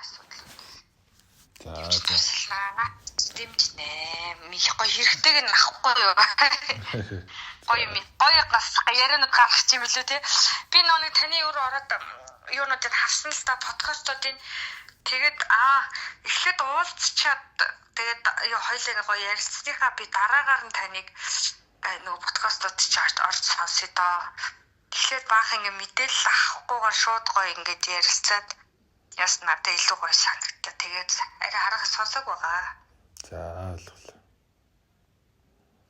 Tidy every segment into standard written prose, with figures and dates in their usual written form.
асуудал. За туслаа. Дэмжнэ. Mich гоё хэрэгтэйг нь авахгүй юу? Гоё гас ярианууд гаргах юм билүү те. Би нэг таны өөрөө ороод юунуудыг хавсан л та подкастуудын тэгээд эхлээд уулзчаад тэгээд хоёлыг гоё ярилцсныхаа би дараагаар нь таныг нөгөө подкастууд ч орж сонсъё доо. Тэгэхээр баах ингээ мэдээлэл авахгүйгээр шууд гоё ингээд ярилцаад яс надад илүү гоё санагдаа. Тэгээд арай харахад сонсог байгаа. За ойлголоо.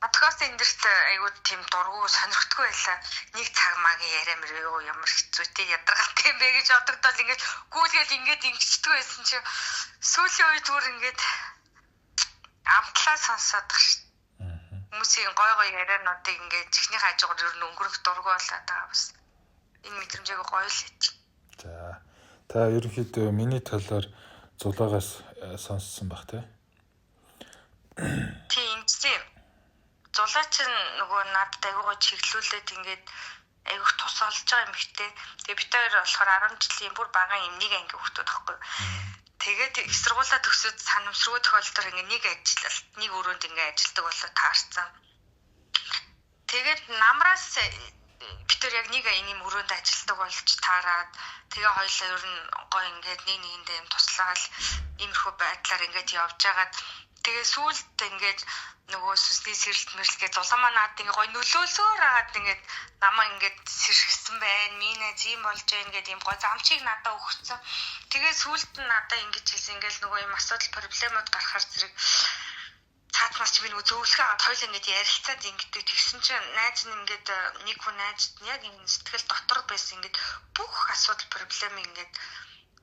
Подкаст энэ дэрт айгуу тийм дургу сонирхтгүй байлаа. Нэг цаг магийн яриамэр юу ямар хэцүүтэй ядаргатай юм бэ гэж бодогдол ингээд гүйлгээл ингээд ингэчдэг байсан чи сүүлийн үед зүгээр ингээд амтлаа сонсоод тах ш. Хүмүүсийн гой яриануудыг ингээд чихний хажуугаар ер нь өнгөрөх дургу болоод байгаа бас. Энэ мэдрэмжийг гоё л хийж. За та ерөнхийдөө миний талаар зулаагаас сонссон баг те. Тийм тийм. Зулаач нь нөгөө надад айгуугаа чиглүүлээд ингээд айгуух тус олж байгаа юм ихтэй. Тэгээ бид хоёр болохоор 10 жилийн бүр бага юм нэг анги хүүхдүүд тахгүй. Тэгээд их сургуулаа төгсөөд санамсргүй тохиолдолд ингээд нэг ажиллалт, нэг өрөөнд ингээд ажилладаг болоо таарсан. Тэгээд намраас бид хоёр яг нэг ийм өрөөнд ажилладаг болж таарад тэгээ хоёулаа ер нь гоё ингээд нэг нэгэндээ юм туслаад иймэрхүү байдлаар ингээд явж байгаа. Тэгээ сүүлд ингээд нөгөө сүсний сэрэлт мэрэлгээ зулаамаа наад ингээ гой нөлөөлсөөр агаад ингээд намаа ингээд сэрхсэн байна. Минь зим болж байгаа ингээд юм гой замчиг надад өгсөн. Тэгээ сүүлд нь надад ингэж хэлсэн ингээл нөгөө юм асуудал проблемууд гарахаар зэрэг цаатнаас чи минь зөвлөгөө аваад хоёул ингээд ярилцаад ингээд тэгсэн чинь найз нь ингээд нэг хүн найзд нь яг энэ сэтгэл дотор байсан ингээд бүх асуудал проблем ингээд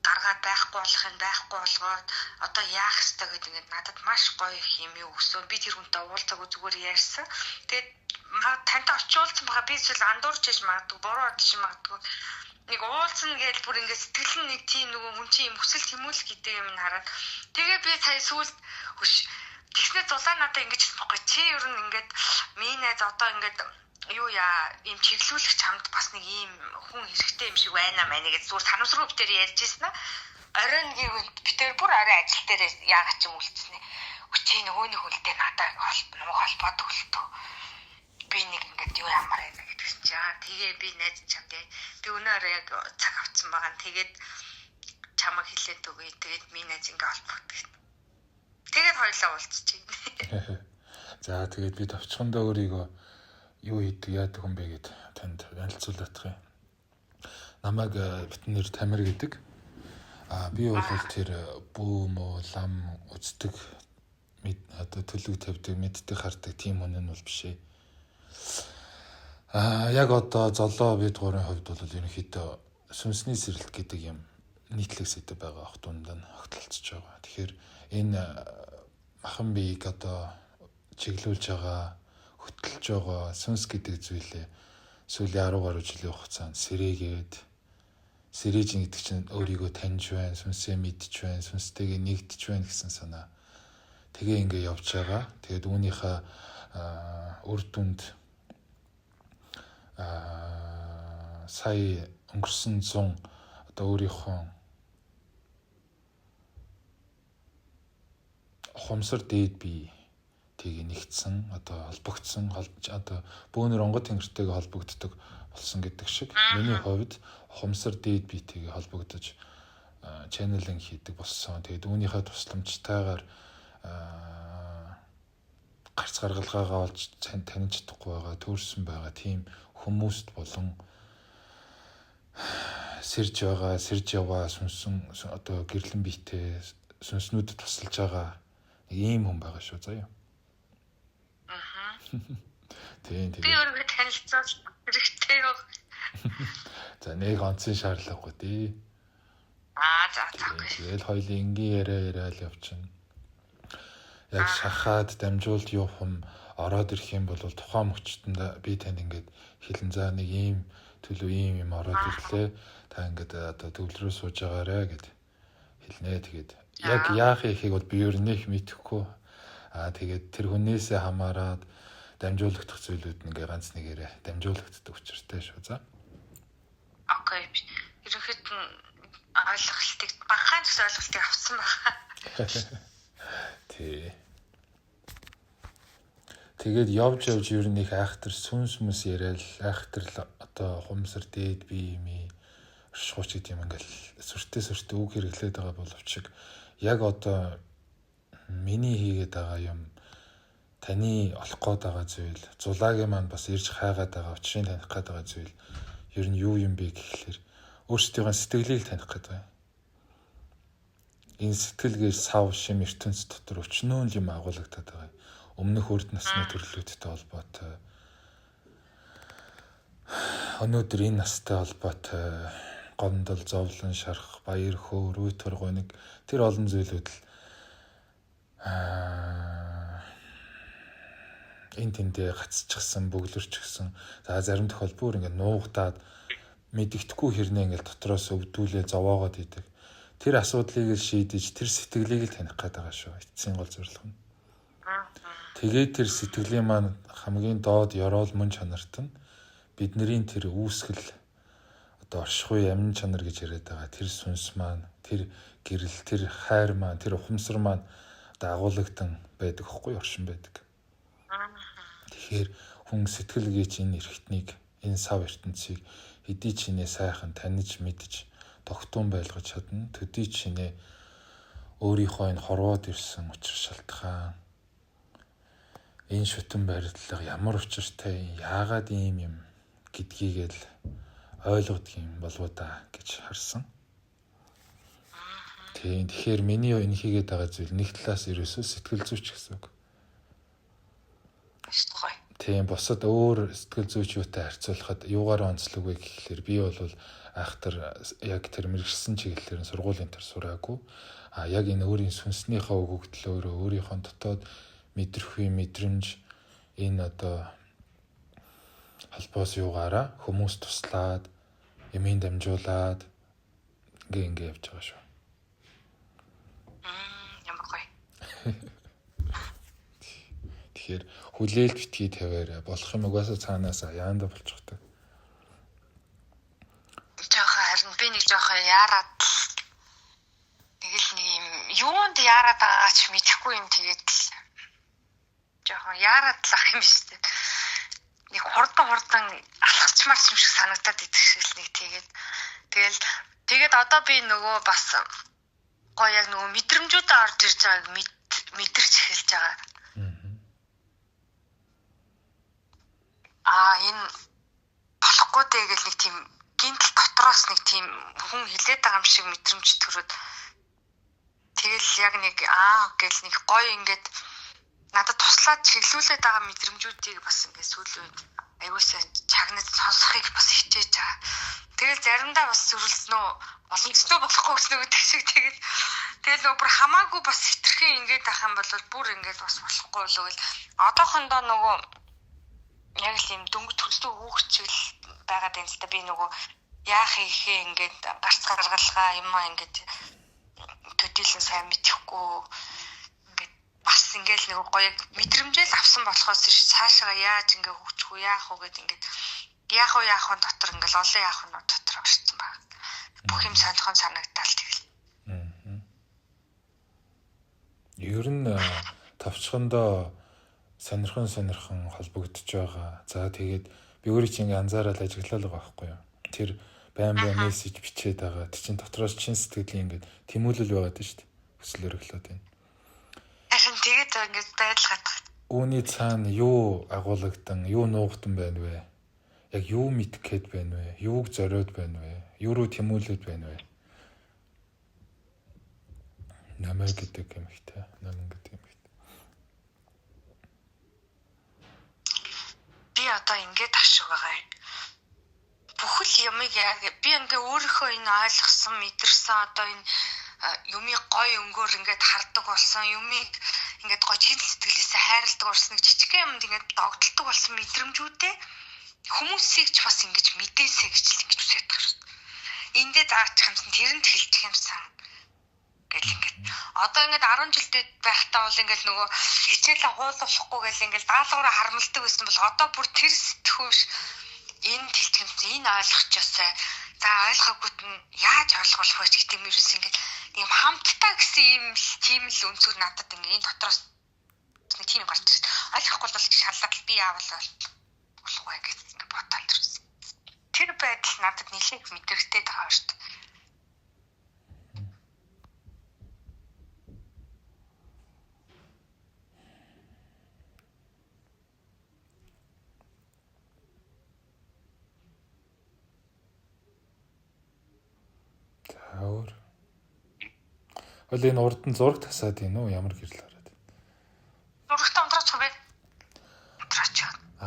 гаргаад байхгүй болох юм байхгүй болгоод одоо яах ёстой гэдэг ингээд надад маш гоё юм өгсөн. Би тэр хүнтэй уулзаагүй зүгээр ярьсан. Тэгээд тантай очиулсан байгаа би зүйл андуурч иж магадгүй буруу бодож магадгүй. Нэг уулзна гэж бүр ингээд сэтгэл нь нэг тийм нөгөө хүн чинь юм хүсэл тэмүүлэл гэдэг юм хараад тэгээ би сая сүүлд тэгснэ зулаа надад ингэж бохгүй чи ер нь ингээд минь одоо ингээд юу яа ийм чиглүүлэх чамд бас нэг ийм хүн хэрэгтэй юм шиг байна маа гэж зүгээр санамсруу битээр ярьж ирсэн аа. Оройн гэвэл битээр бүр орой ажил дээр яагаад ч юм үлдсэн ээ. Өчиг нөгөө нэг хүнтэй надад холбоодог л тоо. Би нэг ингээд юу ямар байна гэдгсэн чи тэгээ би найз чам би өнөөр яг цаг авцсан байгаа. Тэгээд чамаг хэлээд өгье. Тэгээд минь найз ингээ холбогдсон. Тэгээд хоёлаа уулзчихъя. За тэгээд би товчхондоо өөрийгөө юу хийдэг яадаг хүн бэ гэд танд танилцуулах юм. Намайг битнэр Тамир гэдэг. Би бол тэр бүү мө лам үздэг одоо төлөв тавьдаг мэддэг хардаг тийм хүн нь бол биш ээ. Яг одоо золоо бид гурийн хувьд бол ерөнхийдөө сүнсний сэрэлт гэдэг юм нийтлэг сэдв байгаа ах дунд нь огтлцож байгаа. Тэгэхээр энэ махан биеийг одоо чиглүүлж байгаа хөтлж байгаа сүнс гэдэг зүйлээ сүүлийн 10 гаруй жилийн хугацаанд сэрэж гэдэг чинь өөрийгөө таньж байна, сүнсээ мэдж байна, сүнстэйгээ нэгдэж байна гэсэн санаа. Тэгээ ингээ явж байгаа. Тэгээд үүнийхээ үр дүнд сая өнгөрсөн 100 одоо өөрийнхөө хумсар дээд бие тийг нэгдсэн одоо холбогдсон одоо бөөнөр онгод тэнгэртэйгээ холбогддог болсон гэдэг шиг миний хувьд хумсар дээд биетэйгээ холбогдож чаналинг хийдэг болсон. Тэгээд үүнийхээ тусламжтайгаар гарц гаргалгаагаа олж таних чадахгүй байгаа төрсэн байгаа тийм хүмүүст болон сэрж яваа сүнсэн одоо гэрлэн биетэй сүнснүүдэд тусалж байгаа ийм хүн байгаа шүү заяа. Тийм. Би өөрөө танилцуулах хэрэгтэй юу? За нэг онцгийн шаардлагагүй тий. За. Тэгэл хоёлын энгийн яриад явчихна. Яг шахаад дамжуулт явах юм ороод ирэх юм бол тухайн мөчтөнд би танд ингээд хэлэн за нэг ийм төлөв ийм юм ороод ирлээ. Та ингээд одоо төвлөрөө сууж байгаарэ гэд хэлнэ. Тэгээд яг яах ихийг бол би өөрнийх мэдэхгүй. Тэгээд тэр хүнээсээ хамаарад дамжуулагдах зүйлүүд ингээ ганц нэгээрээ дамжуулагддаг учиртай шүү. За. Окей. Ерөнхийд нь ойлголтыг багахан ч ойлголтыг авсан байгаа. Тий. Тэгээд явж ер нь их айхтар сүнс мэс яриад айхтар одоо хумсар дээд би юм оршихуч гэдэг юм ингээл сүртэй үг хэрэглээд байгаа боловч яг одоо миний хийгээд байгаа юм таны олох гээд байгаа зүйл зулаагийн маань бас ирж хайгаад байгаа учрыг таних гээд байгаа зүйл ер нь юу юм бэ гэхлээр өөрсдийнхөө сэтгэлийг таних гээд байгаа. Энэ сэтгэлгээр сав шим ертөнц дотор өчнөө юм агуулгадаад байгаа. Өмнөх урд насны төрлүүдтэй холбоотой өнөөдөр энэ настай холбоотой гомдол, зовлон, шарах, баяр, хөөр, үйтэр гоног тэр олон зүйлүүд л энэ тэндээ гацчихсан, бөглөрчихсэн. За зарим тохиол бүр ингээд нуугдаад мэддэхгүй хэрнээ ингээд дотроос өвдүүлээ зовоогоод идэг. Тэр асуудлыг л шийдэж, тэр сэтгэлийг л таних гээд байгаа шүү. Эцсийн гол зорилго нь. Тэгээд тэр сэтгэлийн маань хамгийн доод ёроол мөн чанарт нь бидний тэр үүсгэл одоо оршихуй амин чанар гэж яриад байгаа тэр сүнс маань тэр гэрэл тэр хайр маань тэр ухамсар маань одоо агуулгатан байдаг хөхгүй оршин байдаг. Тэгэхээр хүн сэтгэлгээч энэ эрхтнийг энэ сав ертөнцийг хэдий чинээ сайхан таних мэдж тогтун байлгаж чадна. Төдий чинээ өөрийнхөө энэ хорвоод ирсэн учир шалтгаан энэ шүтэн байрлал ямар учиртай яагаад ийм юм гэдгийг л ойлгодог юм болов да гэж харсан. Тэгэхээр миний энэ хийгээд байгаа зүйл нэг талаас ерөөсөө сэтгэл зүйч гэсэн үг. Тийм босод өөр сэтгэл зүйч юутай харьцуулахад юугаар онцлог вэ гэхлээр би бол айхтар яг тэр мэрэгсэн чиглэлээр сургуулийн тэр сураагүй. Яг энэ өөрийн сүнснийхээ өгөгдлөөрөө өөрийнхөө дотоод мэдрэхүй мэдрэмж энэ одоо холбоос юугаараа хүмүүс туслаад юмын дамжуулаад ингээ явж байгаа шүү. Ямар гоё. Тэгэхээр хүлээлт битгий тавиараа болох юм угаасаа цаанаас яанда болчихдог. Жохоо харин би нэг жохоо яарад тэгэл нэг юм юунд яарад байгаач мэдэхгүй юм тэгээд жохоо яарад лах юм биш үү? Нэг хурдан алхацмаарч юм шиг санагдаад идчихсэн нэг тэгээд одоо би нөгөө бас гоё яг нөгөө мэдрэмжүүдээ орж ирж байгааг мэдэрч эхэлж байгаа. Энэ болохгүй дээ гэл нэг тийм гинтл дотроос нэг тийм хүн хилээд байгаа юм шиг мэдрэмж төрөөд тэгэл яг нэг гэл нэг гоё ингээд надад туслаад чиглүүлээд байгаа мэдрэмжүүдийг бас ингээд сүүлийн үед аюулсаа чагнаж сонсохыг бас хичээж байгаа. Тэгэл заримдаа бас зүрэлснөө боломжтой болохгүй гэсэн үг шиг тэгэл нөгөө бүр хамаагүй бас хитрхэн ингээд ах юм бол бүр ингээд бас болохгүй болов гэл одоохондоо нөгөө яг л юм дөнгөж төсөө хөөгчл байгаад байна л та би нөгөө яах хийхээ ингээд гарц гаргалгаа юм ингээд төдийлэн сайн мэдэхгүй ингээд бас ингээд нэг гоё мэдрэмжэл авсан болохоос цаашаа яаж ингээд хөгжих үү яах уу гэд ингээд яах уу дотор ингээд олон яах уу дотор орсон баг. Бүх юм сонирхон санагдал тэгэл. Ер нь товчхондоо сонирхон холбогдож байгаа. За тэгээд би өөрөө чинь ингээ анзаараад ажиглал байгаа байхгүй юу. Тэр байн мессеж бичээд байгаа. Тэр чинь дотроос чин сэтгэлийн ингээ тэмүүлэл байгаад байна шүү дээ. Хүсэл өргөлөөд байна. Харин тэгээд ингээ байдал хатах. Үүний цаана юу агуулгадан, юу нуугдан байна вэ? Яг юу мэдэх гээд байна вэ? Юуг зориод байна вэ? Юу руу тэмүүлээд байна вэ? Намаа гэдэг юм ихтэй. Би одоо ингээд ашиг байгаа юм. Бүхэл юмыг яг би ингээ өөрийнхөө энэ ойлгосон, мэдэрсэн одоо энэ юмыг гоё өнгөөр ингээд хардаг болсон, юмыг ингээд гоё чин сэтгэлээсээ хайрладаг болсон нэг жижигхэн юмд ингээд догдолдог болсон мэдрэмжүүдээ хүмүүсийг ч бас ингэж мэдээсэй гэж л ингэж үсэж байгаа шүү дээ. Эндээ заачих юмсан тэрэнд хэлчих юмсан гэл ингээд одоо ингээд 10 жилдээ байхдаа бол ингээд нөгөө хичээлээ хуулахгүй гэл ингээд даалгавраа харамлдаг байсан бол одоо бүр тэр сэтгүүш энэ хэлчихэмсэн энэ ойлгочоосай За ойлгохгүйт нь яаж ойлгох вэ гэдэг юм ерөөс ингээд ийм хамттай гэсэн ийм тийм л өнцөг надад ингээд энэ дотроос нэг тийм гарч ирсэн. Ойлгохгүй бол шалаад би яавал болох вэ гэж ингээд бодоод ирсэн. Тэр байдал надад нэлээд мэдрэгтэй байгаа шүү дээ. Хөл энэ урд нь зураг тасаад ийн үү? Ямар гэрэл хараад. Зурагтаа унтраач бай. Унтраач.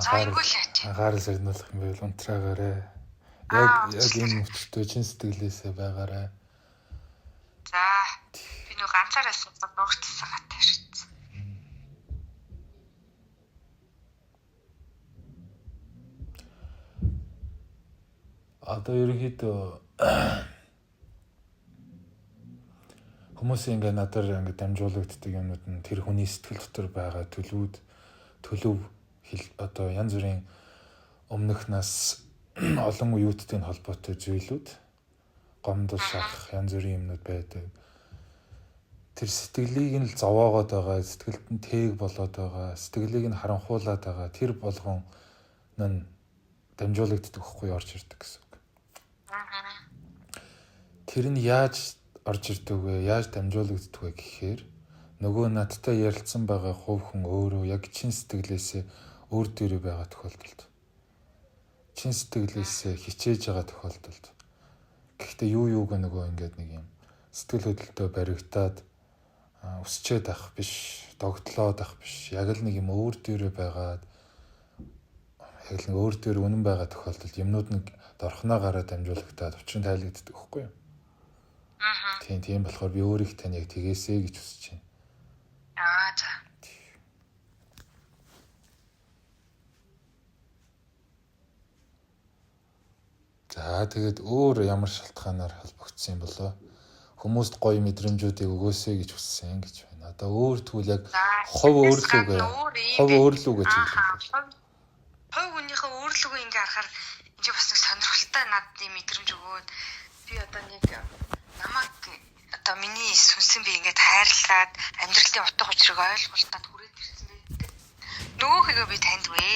За энгүүл яач. Анхаарал сэрнүүлэх юм байл унтраагаарэ. Яг энэ мөчтөө чин сэтгэлээсээ байгаарэ. За би нэг ганцаараас зураг тасаад таашсан. Одоо ерөнхийдөө хүмүүсийн ингээ надаар ингээ дамжуулагддаг юмнууд нь тэр хүний сэтгэл дотор байгаа төлөв одоо янз бүрийн өмнөхнөөс олон үеүүдтэй холбоотой зүйлүүд гомдол шалах янз бүрийн юмнууд байдаг. Тэр сэтгэлийг нь л зовоогоод байгаа, сэтгэлд нь тээг болоод байгаа, сэтгэлийг нь харанхуулаад байгаа тэр болгон нь дамжуулагддаг хөхгүй орж ирдэг гэсэн үг. Тэр нь яаж орж ирдэг вэ? Яаж дамжуулагддаг вэ гэхээр нөгөө надтай ярилцсан байгаа хувь хүн өөрөө яг чин сэтгэлээсээ өөр дээрээ байгаа тохиолдолд чин сэтгэлээсээ хичээж байгаа тохиолдолд гэхдээ юуг нөгөө ингээд нэг юм сэтгэл хөдлөлтөд баригдаад өсчээд ах биш, догтлоод ах биш, яг л нэг юм өөр дээрээ байгаад яг л нэг өөр дээр үнэн байгаа тохиолдолд юмнууд нэг дорхноо гараад дамжуулагдаад учрын тайлагддаг байхгүй юу? Тийм болохоор би өөрийг тань яг тэгээсэй гэж хүсэж байна. За. За тэгээд өөр ямар шалтгаанаар холбогдсон юм болоо? Хүмүүст гоё мэдрэмжүүдийг өгөөсэй гэж хүссэн гэж байна. Одоо өөр тэгвэл яг хов өөрлөгөө гэж хэлээ. Хов хүнийхээ өөрлөгөө ингээ харахаар энэ бас нэг сонирхолтой надад ийм мэдрэмж өгөөд би одоо нэг намайг одоо миний сүнсэн би ингээд хайрлаад амьдралын утга учирыг ойлгуултаад хүрээд ирсэн байдаг. Нөгөөхөө би танд вэ.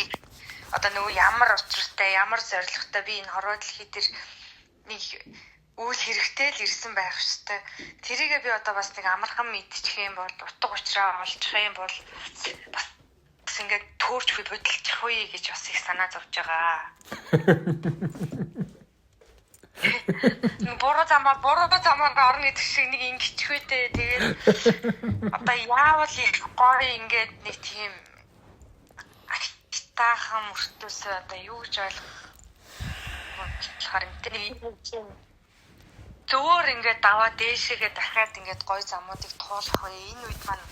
Одоо нөгөө ямар учиртай, ямар зоригтой би энэ хорвоо дэлхий дээр нэг үйл хэрэгтэй л ирсэн байх ёстой. Тэрийгээ би одоо бас нэг амархан мэдчих юм бол утга учираа олчих юм бол бас ингээд төөрч би бодолчих үе гэж бас их санаа зовж байгаа. Бороо замаар орны төшиг нэг ингэчхүйтэй тэгээд одоо яавал их гоё ингээд нэг тийм таахан мөртөөс одоо юу гэж ойлгохоор энэ зөөр ингээд даваа дээшээгээ дахиад ингээд гоё замуудыг туулах вэ? Энэ үед маань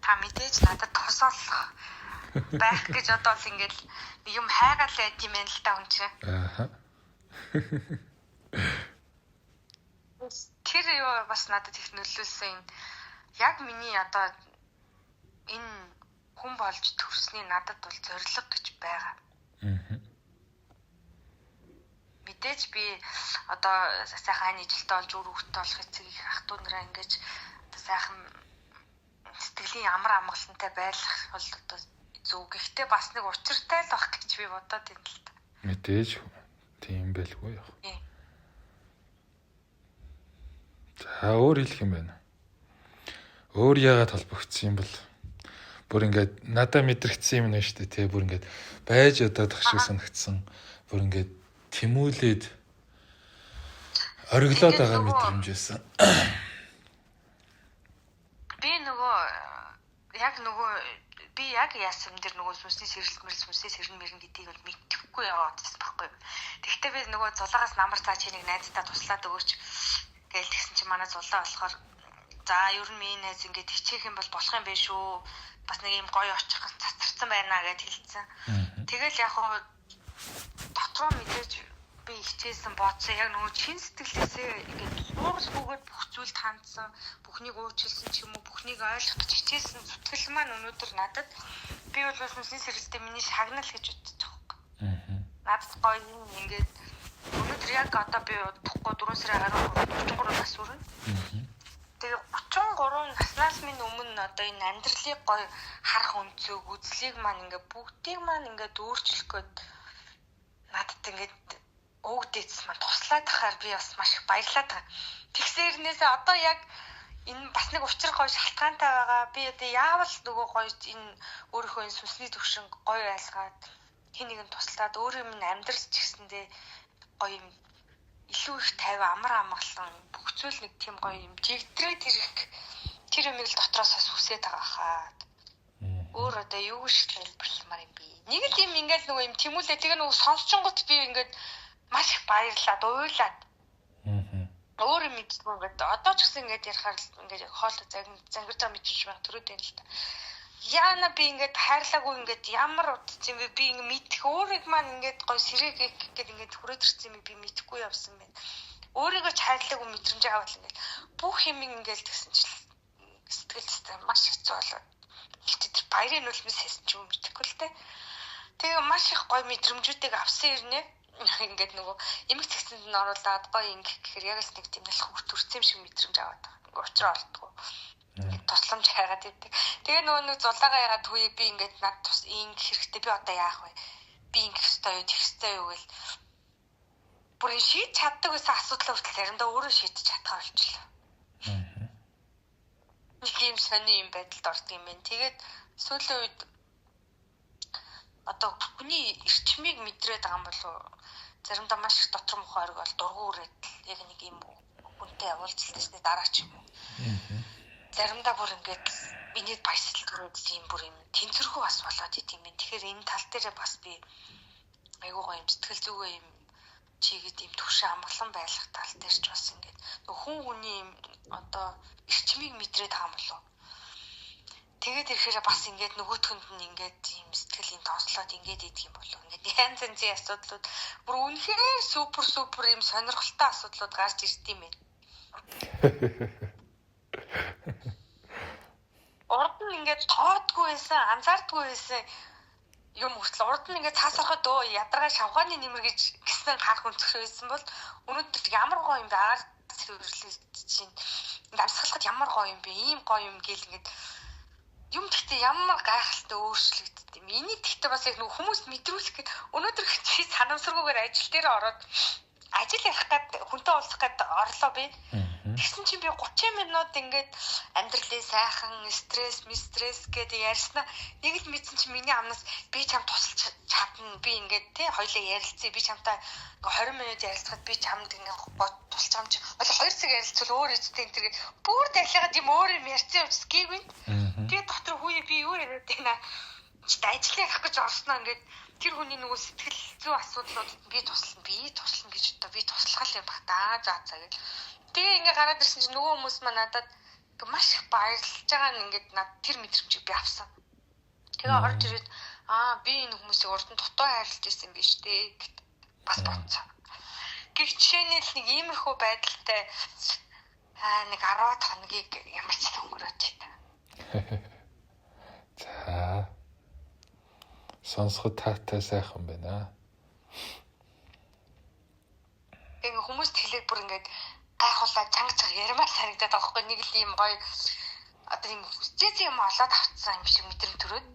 та мэдээж надад тосоолох байх гэж одоо л ингээд юм хайгаал байт юм байна л та хүн чинь. Тэр юу бас надад их нөлөөлсөн юм. Яг миний одоо энэ хүн болж төрсний надад бол зориг гэж байгаа. Мэдээж би одоо сайхан ажилтаа болж үр хөвгтэй болох эцэг их ах トゥ нараа ингэж сайхан сэтгэлийн амар амгалантай байх бол одоо зөв. Гэхдээ бас нэг учиртай л байх гэж би бодоод байна л та. Мэдээж тийм байлгүй яах. За өөр хэлэх юм байна. Өөр яагаад холбогдсон юм бол бүр ингээд надад мэдрэгдсэн юм нэ штэ тий бүр ингээд байж удаад шиг санагдсан. Бүр ингээд тэмүүлээд ориглоод байгаа мэдрэмжсэн. Би яг яасан дэр нөгөө сүнсний сэрэлмэр гэдгийг бол мэдчихгүй яваадсан байхгүй. Тэгвэл би нөгөө зулаагаас намар цаа чи нэг найздаа туслаад өгөөч гээл тэгсэн чи манай зулаа болохоор за ер нь минь найз ингээд хичээх юм бол болох юм байх шүү. Бас нэг юм гоё очих цацарсан байна гэж хэлсэн. Тэгэл яг хоо дотроо мэдээж би хичээсэн бодсон яг нөгөө чин сэтгэлээсээ ингээд суурсгүйгээр бүх зүйлд хандсан, бүхнийг уучлсан ч юм уу, бүхнийг ойлгох хичээсэн зүтгэл маань өнөөдөр надад би бол сүнсний сэрэлтээ миний шагнал гэж бодож байгаа юм. Надад гоё юм ингээд Өнөөдөр яг одоо би удахгүй 4 сарын 13 нас хүрнэ. Тэгээ 33 наснаас минь өмнө одоо энэ амьдралыг гоё харах өнцөг үзлийг маань ингээ бүгдийг маань ингээ өөрчлөх гээд надад ингээ өвгдээц маань туслаад тахаар би бас маш их баярлаад байгаа. Тэгсэрнээсээ одоо яг энэ бас нэг учир гоё шалтгаантай байгаа. Би одоо яавал нөгөө гоё энэ өөрийнхөө энэ сүнсний төвшин гоё айлгаад хин нэгэн туслаад өөрөө минь амьдралч гэсэндээ гоё юм илүү их 50 амар амгалан бүх зүйл нэг тийм гоё юм жигдрээд тэр юмыг л дотроос хүсээд байгаа хаа. Өөр одоо юу гэж хэлбэрлэмээр юм би. Нэг л юм ингээл нөгөө юм тэмүүлээ тэгээ нөгөө сонсчонгот би ингээд маш их баярлаад уйлаад. Өөр юм мэдгүй ингээд одоо ч гэсэн ингээд ярихаар ингээд хоол зангирж байгаа мэдчих шиг төрөөд байна л та. Яана би ингээд хайрлаагүй ингээд ямар утсан бэ? Би ингээд мэдэх өөрийг маань ингээд гоё сэрэг гэд ингээд хүрээд ирсэн юм би мэдэхгүй явсан байна. Өөрийгөө ч хайрлаагүй мэдрэмж аваад ингээд бүх юм ингээд тэгсэн чил сэтгэлдээ маш хэцүү болоод тэр баярын үлмэс хийсэн ч юм мэдэхгүй л те. Тэгээ маш их гоё мэдрэмжүүдийг авсан ирнэ. Ингээд нөгөө эмэг цэгцэнд нь оруулаад гоё ингээд гэхээр яг л нэг тийм нэлэх хүртүрсэн юм шиг мэдрэмж аваад байгаа. Ингээд учраа олдгоо. Тусламж хайгаад идэг. Тэгээ нөгөө нэг зулаагаа ягаад хөөе би ингээд над тус ингэ хэрэгтэй би одоо яах вэ? Би ингэх ёстой юу, тэгэх ёстой юу гэл. Бүр шийд чаддаг гэсэн асуудал хүртэл заримдаа өөрөө шийдэж чадхаа болчихлоо. Нэг юм сони юм байдалд ордог юм байна. Тэгээд сүүлийн үед одоо хүний эрчмийг мэдрээд байгаа юм болов заримдаа маш их дотор мохоо ориг бол дургуй үрээд яг нэг юм хүнтэй уулзалтайсны дараа ч юм уу. Заримдаа бүр ингээд миний баясгал төрөөд юм бүр юм тэнцвэргүй бас болоод идэм юм. Тэгэхээр энэ тал дээр бас би айгуугаа юм сэтгэл зүгээ юм чигэд юм төвшин амгалан байлгах тал дээр ч бас ингээд хүн хүний юм одоо эрчмийг мэдрээд байгаа юм болов. Тэгээд ирэхээр бас ингээд нөгөөтгөнд нь ингээд юм сэтгэлийн тоослоод ингээд идэх юм болов. Ингээд янз янзын асуудлууд бүр үнэхээр супер юм сонирхолтой асуудлууд гарч ирд юм байна. Урд нь ингээд тоодгүй байсан, анзаардгүй байсан юм хүртэл урд нь ингээд цаасархад ядаргаа шавхааны нэмэр гэсэн харах өнцгөр байсан бол өнөөдөр ямар гоё юм бэ? Агаар цэвэрлэл чинь амьсгалахад ямар гоё юм бэ? Ийм гоё юм гээл ингээд юм гэхдээ ямар гайхалтай өөрчлөгддөг юм. Энийг гэхдээ бас яг нэг хүмүүс мэдрүүлэх гээд өнөөдөр чи санамсаргүйгээр ажил дээр ороод ажил ярих гээд хүнтэй уулзах гээд орлоо би. Тэгсэн чинь би 30 минут ингээд амьдралын сайхан стресс гэдэг ярьснаа нэг л мэдсэн чинь миний амнаас би чам тусалж чадна. Би ингээд тий хоёлаа ярилцъя. Би чамтай 20 минут ярилцахад би чамд ингээд тусалж байгаа юм чи. Хоол 2 цаг ярилцвал өөр эзтэй энэ төр бүр дахиад юм өөр юм ярьсан юм чи гээгүй. Тэгээ дотор хүүе би юу яриад байна. Чи ажил ярих гэж орсноо ингээд тэр хүний нөгөө сэтгэл зүй асуудлуудад би туслана гэж одоо би туслах юм баг даа за гэж. Тэгээ ингээ гараад ирсэн чинь нөгөө хүмүүс маань надад маш их баярлж байгаа нь ингээд над тэр мэдрэмжийг би авсан. Тэгээ орж ирээд би энэ хүмүүсийг урд нь дутуу хайрлаж ирсэн биш дээ гэт бас бодсон. Гэх жишээний л нэг иймэрхүү байдалтай нэг 10 хоногийг ямар ч өнгөрөөж байна. За. Сонсоход таатай сайхан байна. Тэгээ хүмүүс тэлээд бүр ингээд гайхуулаад чанга ярмаар санагдаад байгаа хгүй нэг л юм гоё одоо юм хүчтэй юм олоод авцсан юм шиг мэдрэмж төрөөд.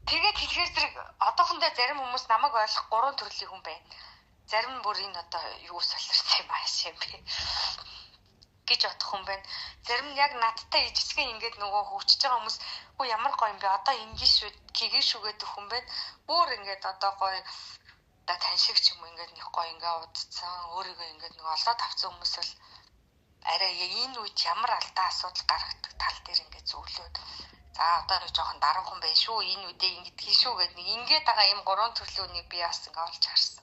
Тэгээд тэгэхээр зэрэг одоохондоо зарим хүмүүс намайг ойлгох 3 төрлийн хүн байна. Зарим нь бүр энэ одоо юу солирсан юм ааш юм бэ гэж бодох хүн байна. Зарим нь яг надтай ижигхэн ингээд нөгөө хөвчөж байгаа хүмүүс хөө ямар гоё юм бэ одоо ингэ шүү гэгээ шүү гэдэг хүн байна. Бүр ингээд одоо гоё та таньшиг ч юм уу ингээд нэг гоё ингээ удцсан өөрийгөө ингээд нэг олоод авсан хүмүүс л арай энэ үед ямар алдаа асуудал гаргадаг тал дээр ингээд зөвлөөд за одоо нэг жоохон даруухан байх шүү энэ үедээ ингэж хийн шүү гэдэг нэг ингээд байгаа юм 3 төрлийн үнийг би бас ингээ олж харсан.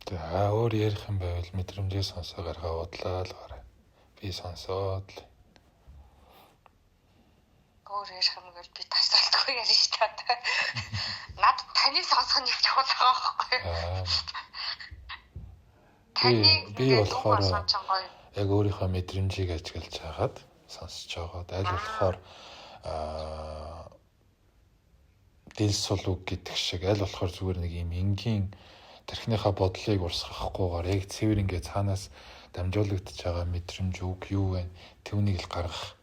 За өөр ярих юм байвал мэдрэмжээ сонсоо гаргаа удлаа л гараа. Би сонсоод л. Өөр ярих юм бол би тасралтгүй ярина шүү дээ. Над таны сонсох нь чухал байгаа байхгүй. Би болохоор яг өөрийнхөө мэдрэмжийг ажиглаж хагаад сонсож байгаад аль болохоор дил сул үг гэдэг шиг аль болохоор зүгээр нэг юм энгийн тархиныхаа бодлыг урсгахгүйгээр яг цэвэр ингээ цаанаас дамжуулагдж байгаа мэдрэмж үг юу вэ? Түүнийг л гаргах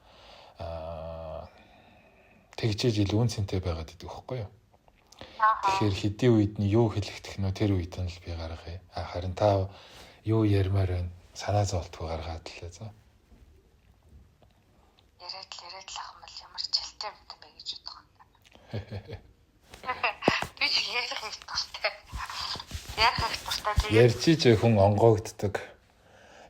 тэгжээж илүү үнцэнтэй байгаад идэх байхгүй юу? Тэгэхээр хэдийн үед нь юу хэлэх технөө тэр үед нь л би гаргая. Харин та юу ярмаар байна? Санаа зовтгүй гаргаад лээ за. Яриад л ах юм ямар ч хэлтэй юм бэ гэж бодох. Би ч ярих их дуртай. Ярьж хүн онгоогддог.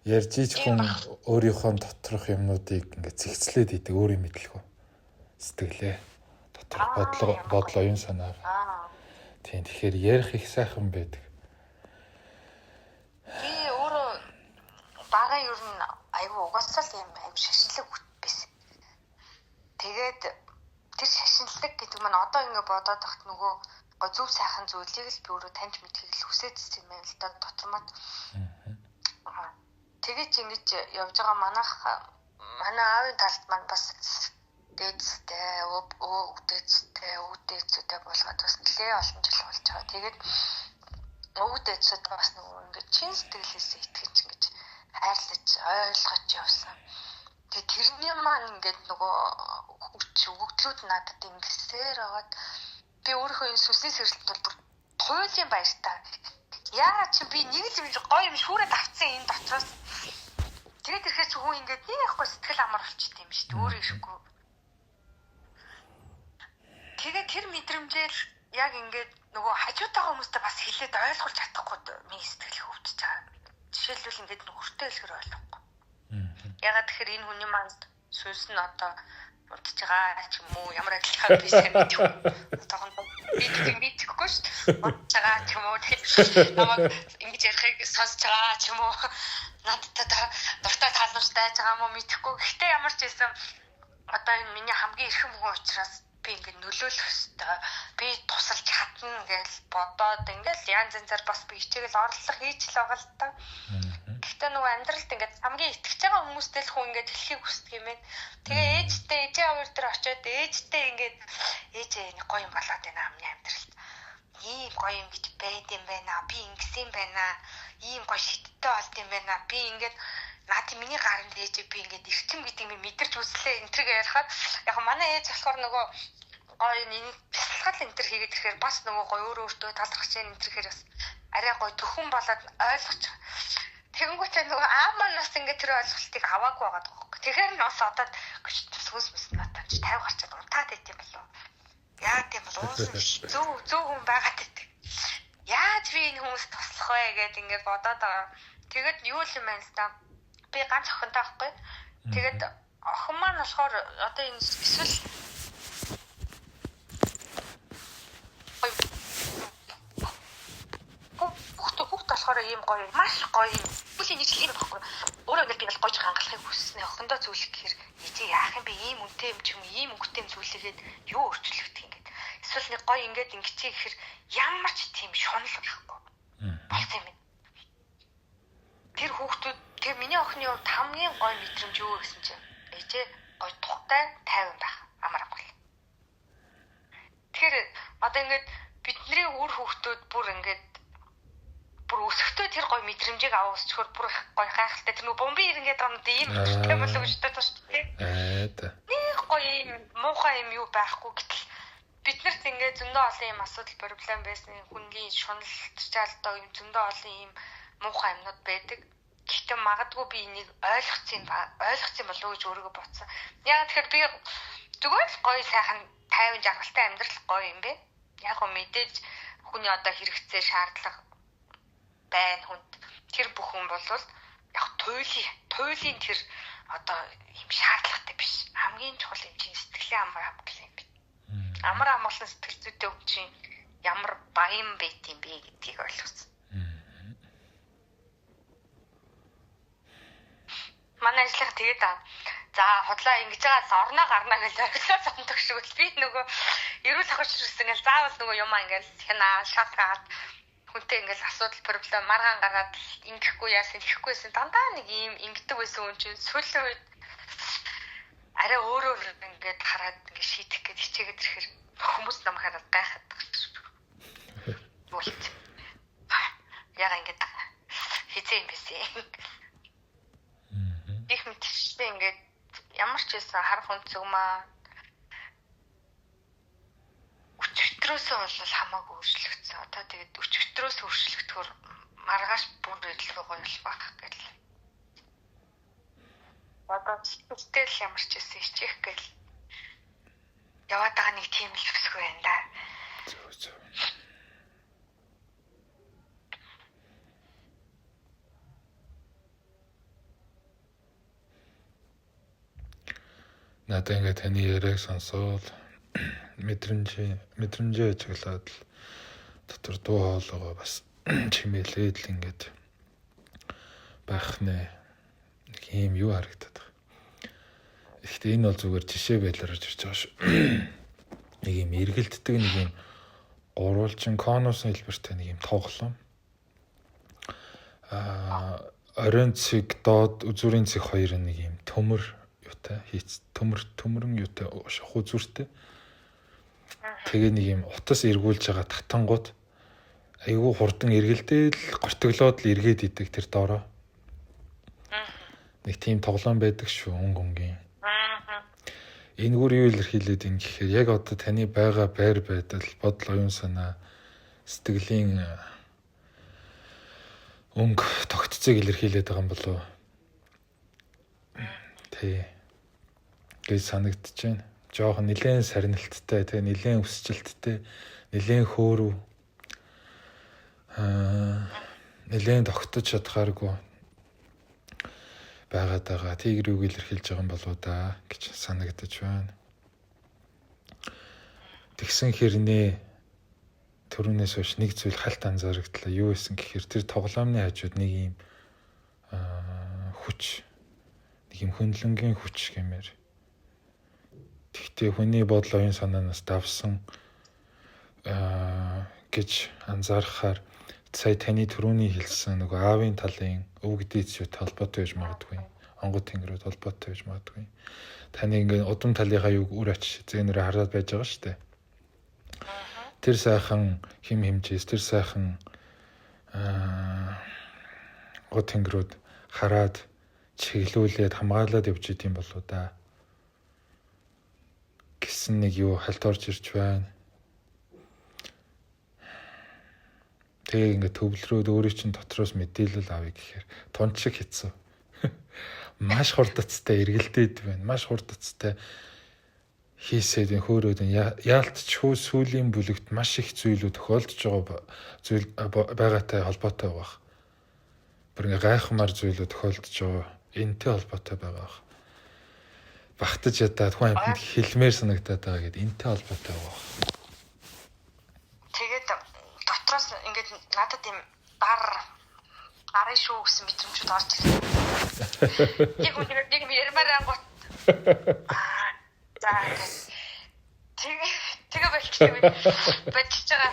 Ярьж хүн өөрийнхөө доторх юмнуудыг ингээд зэгцлээд идэг өөрийн мэдлэгүй. Сэтгэлээ. Доторх бодлоо юм санаа. Тийм тэгэхээр ярих их сайхан байдаг. Би өөрөө бага ер нь айгүй угаасаа л юм айгүй шашинлаг байсан. Тэгээд тэр шашинлаг гэдэг нь одоо ингээд бодоод тахт нөгөө зөв сайхан зүйлийг л би өөрөө таньж мэдхийг л хүсэж юм байна л да дотормод. Тэгэж ингэж явж байгаа манай аавын талд маань бас дээдстэй, өвдөөцтэй болгоод бас нэлээ олон жил болж байгаа. Тэгээд өвдөөцөд бас нөгөө ингэж чин сэтгэлээсээ итгэж ингэж хайрлаж ойлгож явсан. Тэгээд тэрний маань ингэж нөгөө өгөгдлүүд надад ингэсээр аваад би өөрийнхөө энэ сүнсний сэргэлт бол бүр туйлын баяртай. Яа чи би нэг л гоё юм шүүрээд авцсан энэ дотроос. Тэгээд ирэхэд ч хүн ингээд нэг яахгүй сэтгэл амар болчихдээ юм шүү дээ. Өөрөө ирэхгүй. Тэгээд тэр мэдрэмжээр яг ингээд нөгөө хажуутай хүмүүстэй бас хэлээд ойлгуулж чадахгүй миний сэтгэл хөвдөж байгаа. Жишээлбэл ингээд нөхөртэй хэлэхэр ойлгохгүй. Ягаад тэгэхээр энэ хүний маань сүнс нь одоо удаж байгаа ч юм уу ямар ажиллахаар би сайн мэдэхгүй. Одоохондоо би мэдэхгүй шүү дээ. Удаж байгаа ч юм уу намайг ингэж ярихыг сонсож байгаа ч юм уу надад дуртай таалагдаж байгаа юм уу мэдэхгүй. Гэхдээ ямар ч байсан одоо энэ миний хамгийн эрхэм хүн учраас би ингэ нөлөөлөх ёстой. Би тусалж чадна гэж бодоод ингээл янз янзаар бас би хичээгэл орлого хийж л байгаа л та. Гэхдээ нөгөө амьдралд ингээд хамгийн итгэж байгаа хүмүүстэй л хүн ингээд хэлхийг хүсдэг юм байна. Тэгээ ээжтэй ээжээ хоёр дээр очиод ээжтэй ингээд ээжээ нэг гоё юм болоод байна амны амьдралд. Ийм гоё юм гэж байд юм байна. Би ингэсэн юм байна. Ийм гоё шидтэй болд юм байна. Би ингээд наад миний гаранд ээжээ би ингээд эрхэм гэдэг юм мэдэрч үзлээ энэ төр ярихад яг манай ээж болохоор нөгөө гоё энэ бясалгал энэ төр хийгээд ирэхээр бас нөгөө гоё өөртөө талархаж энэ төр ирэхээр бас арай гоё төхөн болоод ойлгож тэгэнгүүтээ нөгөө ааманаас ингээд тэр ойлголтыг аваагүй байгаа даа. Тэгэхээр нь бас одоо сүнс мэс надад 50 гарчаад унтаад байт юм болов. Яа тийм бол уус зөв хүн байгаад байдаг. Яаж би энэ хүмүүст туслах вэ гэдээ ингээд бодоод байгаа. Тэгэд юу л юм байна л та. Би ганц охинтой байхгүй. Тэгэд охин маань болохоор одоо энэ эсвэл хүүхд болохоор ийм гоё маш гоё бүлийн нэг жил юм байхгүй. Өөрөө ингээд би бол гойж хангалахыг хүссэнэ. Охиндоо зүйлэх гэхээр ээжээ яах юм бэ? Ийм үнэтэй юм ч юм ийм өнгөтэй юм зүйлээгээд юу өөрчлөгдөх юм гээд. Эсвэл нэг гоё ингээд ингэчээ гэхээр ямар ч тийм шунал байхгүй. Болсон юм. Тэр хүүхдүүд тэгээ миний охины хувьд хамгийн гоё мэдрэмж юу гэсэн чинь ээжээ гоё тухтай тайван байх амар амгал. Тэгэхээр одоо ингээд бидний үр хүүхдүүд бүр ингээд бүр өсөхдөө тэр гоё мэдрэмжийг аваасчхөр бүр гоё гайхалтай тэр нөгөө бомби ирнгээд байгаа юм ийм хэрэгтэй болов гэж бодож шүү дээ. Нэг гоё юм муухай юм юу байхгүй гэтэл биднэрт ингээд зөндөө олон юм асуудал проблем байсан хүнлийн шуналцчаалтай юм зөндөө олон юм муухай юмнууд байдаг. Гэхдээ магадгүй би энийг ойлгоцсон болов уу гэж өөрийгөө бодсон. Яг тэгэхээр би зүгээр л гоё сайхан 50 жаргалтай амьдрал гоё юм бэ. Яг гоо мэдээж хүний одоо хэрэгцээ шаардлага байна хүнд тэр бүхэн болвол яг туйлын тэр одоо юм шаардлагатай биш. Хамгийн чухал юм чинь сэтгэлийн амар амгалан юм бэ. Амар амгалан сэтгэл зүйтэй хүн чинь ямар баян байт юм бэ гэдгийг ойлгосон. Манай ажлах тэгээд за хотлоо ингэж байгаас орноо гарна гэж ойлголоо сондог шиг л би нөгөө эрүүл ахуйч ирсэн гэл заавал нөгөө юмаа ингээл хянаа шалгаад хүнтэй ингээл асуудал проблем маргаан гараад ингэхгүй яасан тэгэхгүйсэн дандаа нэг ийм ингэдэг байсан хүн чинь сүүлийн үед арай өөрөөр ингээд хараад ингээд шийдэх гэж хичээгээд ирэхээр хүмүүс нам хараад гайхаад байгаа шүү. Болт. Яга ингээд хизээ юм бэсэ. Их мэдчихсэн ингээд ямар ч байсан харах үнцэг маа өчигдрөөсөө бол хамаагүй өөрчлөгдсөн. Одоо тэгээд өчигдрөөс өөрчлөгдөхөөр маргааш бүр илүү гоё болох гэл. Одоо сэтгэл ямар ч байсан хичээх гэл. Яваад байгаа нэг тийм л өсгөө байна да. Зөв. Надад ингээд таны яриаг сонсоод мэдрэмжээ ажиглаад л дотор дуу хоолойгоо бас чимээлээд л ингээд байх нэ. Нэг юм юу харагдаад байна. Гэхдээ энэ бол зүгээр жишээ байлаар ирж байгаа шүү. Нэг юм эргэлддэг нэг юм гурвалжин конусын хэлбэртэй нэг юм тоглоом. Оройн цэг доод үзүүрийн цэг хоёр нэг юм төмөр юутай хийц төмөрөн юутай шахуу зүртэй. Тэгээ нэг юм утас эргүүлж байгаа татангууд айгүй хурдан эргэлдээл гортоглоод л эргээд идэг тэр доороо. Нэг тийм тоглоом байдаг шүү өнгөнгийн. Энэ гүр юу илэрхийлээд юм гэхээр яг одоо таны байгаа байр байдал, бодол, оюун санаа, сэтгэлийн өнгө тогтцыг илэрхийлээд байгаа юм болов. Тэ. гэж санагдаж байна. Жохон нэлээд сарнилттай, тэгээ нэлээд өсчлөлттэй, нэлээд хөөрөв. Нэлээд тогтож чадхааргүй байгаад байгаа. Тийгрийг илэрхийлж байгаа юм болоо да гэж санагдаж байна. Тэгсэн хэрнээ түрүүнээс хойш нэг зүйл хальт анзаарагдлаа. Юу байсан гэхээр тэр тоглоомны хажууд нэг юм хүч, нэг юм хөндлөнгийн хүч гэмээр. Тэгтээ хүний бодол оюун санаанаас давсан гэж анзаарахаар сая таны түрүүний хэлсэн нөгөө аавын талын өвгд эцүүтэй холбоотой байж магадгүй. Онгод тэнгэрүүд холбоотой байж магадгүй. Таны ингээд удам талынхаа юг үр ач зээнээр хараад байж байгаа шүү дээ. Тэр сайхан хим хэмжээс, тэр сайхан год тэнгэрүүд хараад чиглүүлээд хамгаалаад явж идэм болоо да. Гэсэн нэг юу хальт орж ирж байна. Тэгээ ингээд төвлөрөөд өөрийн чинь дотроос мэдээлэл авъя гэхээр тун шиг хэцүү. Маш хурдцтай эргэлдээд байна. Маш хурдцтай хийсээд хөөрөөд яалтчгүй сүүлийн бүлэгт маш их зүйлүүд тохиолдож байгаа зүйл байгаатай холбоотой байгаа. Бүр ингээ гайхамар зүйлүүд тохиолдож байгаа. Энтэй холбоотой байгаа. Багтаж ядаад хүн амьтанд хэлмээр санагдаад байгаа гэдэг энтэй холбоотой байгаа. Тэгээд дотроос ингээд надад юм дарын шүү гэсэн мэдрэмжүүд орж ирсэн. Нэг ярмаар ангууд. Тэгээ болчихсон. Бачиж байгаа.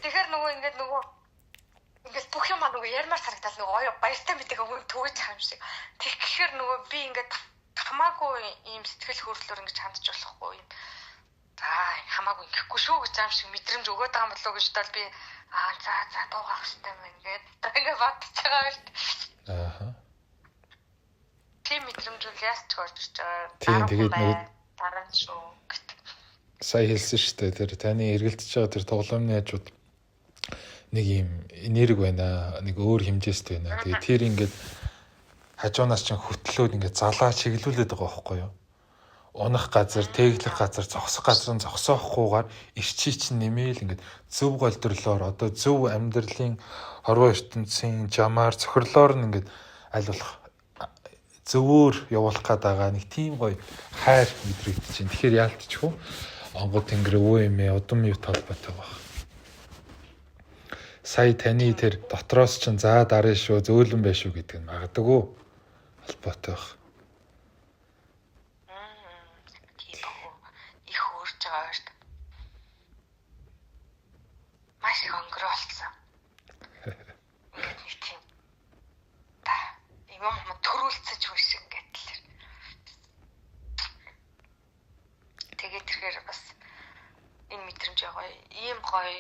Тэгэхээр ингээд бүх юм нөгөө ярмаар санагдал нөгөө оё баяртай мэдээ өгөө төгөж байгаа юм шиг. Тэгэхээр нөгөө би ингээд хамаагүй ийм сэтгэл хөдлөлөөр ингэж хандж болохгүй юм. Хамаагүй ингэхгүй шүү гэж аим шиг мэдрэмж өгөөд байгаа юм болов уу гэж бодвол би за дуугах хэрэгтэй юм ингээд ингээ бодож байгаа юм шүү. Тийм мэдрэмж үл яасч орж ирж байгаа. Тийм тэгээд дараа нь шүү гэдэг. Сая хэлсэн шүү дээ. Тэр таны эргэлдэж байгаа тэр тоглоомны хажууд нэг юм энерги байна. Нэг өөр хэмжээст байна. Тэгээд тэр ингээд хажуунаас ч хөтлөөд ингээд залаа чиглүүлээд байгаа байхгүй юу? Унах газар, тэглэх газар, зогсох газар зогсоохгүйгээр ирчий чинь нэмээл ингээд зөв голдөрлөөр одоо зөв амьдралын хорвоо ертөнцийн жамаар цохирлоор нь ингээд аль болох зөвөр явуулах гэдэг нэг тийм гоё хайр мэдрэгдэж байна. Тэгэхээр яалтчгүй онгод тэнгэр өвөө эмээ удам юу толботой баг. Сая таны тэр дотроос чинь заа дараа шүү зөөлөн байх шүү гэдэг нь магадгүй холбоотой баг. Их өөрж байгаа шүү дээ. Маш их өнгөрөө болсон. ирэхээр бас энэ мэдрэмж гоё. Ийм гоё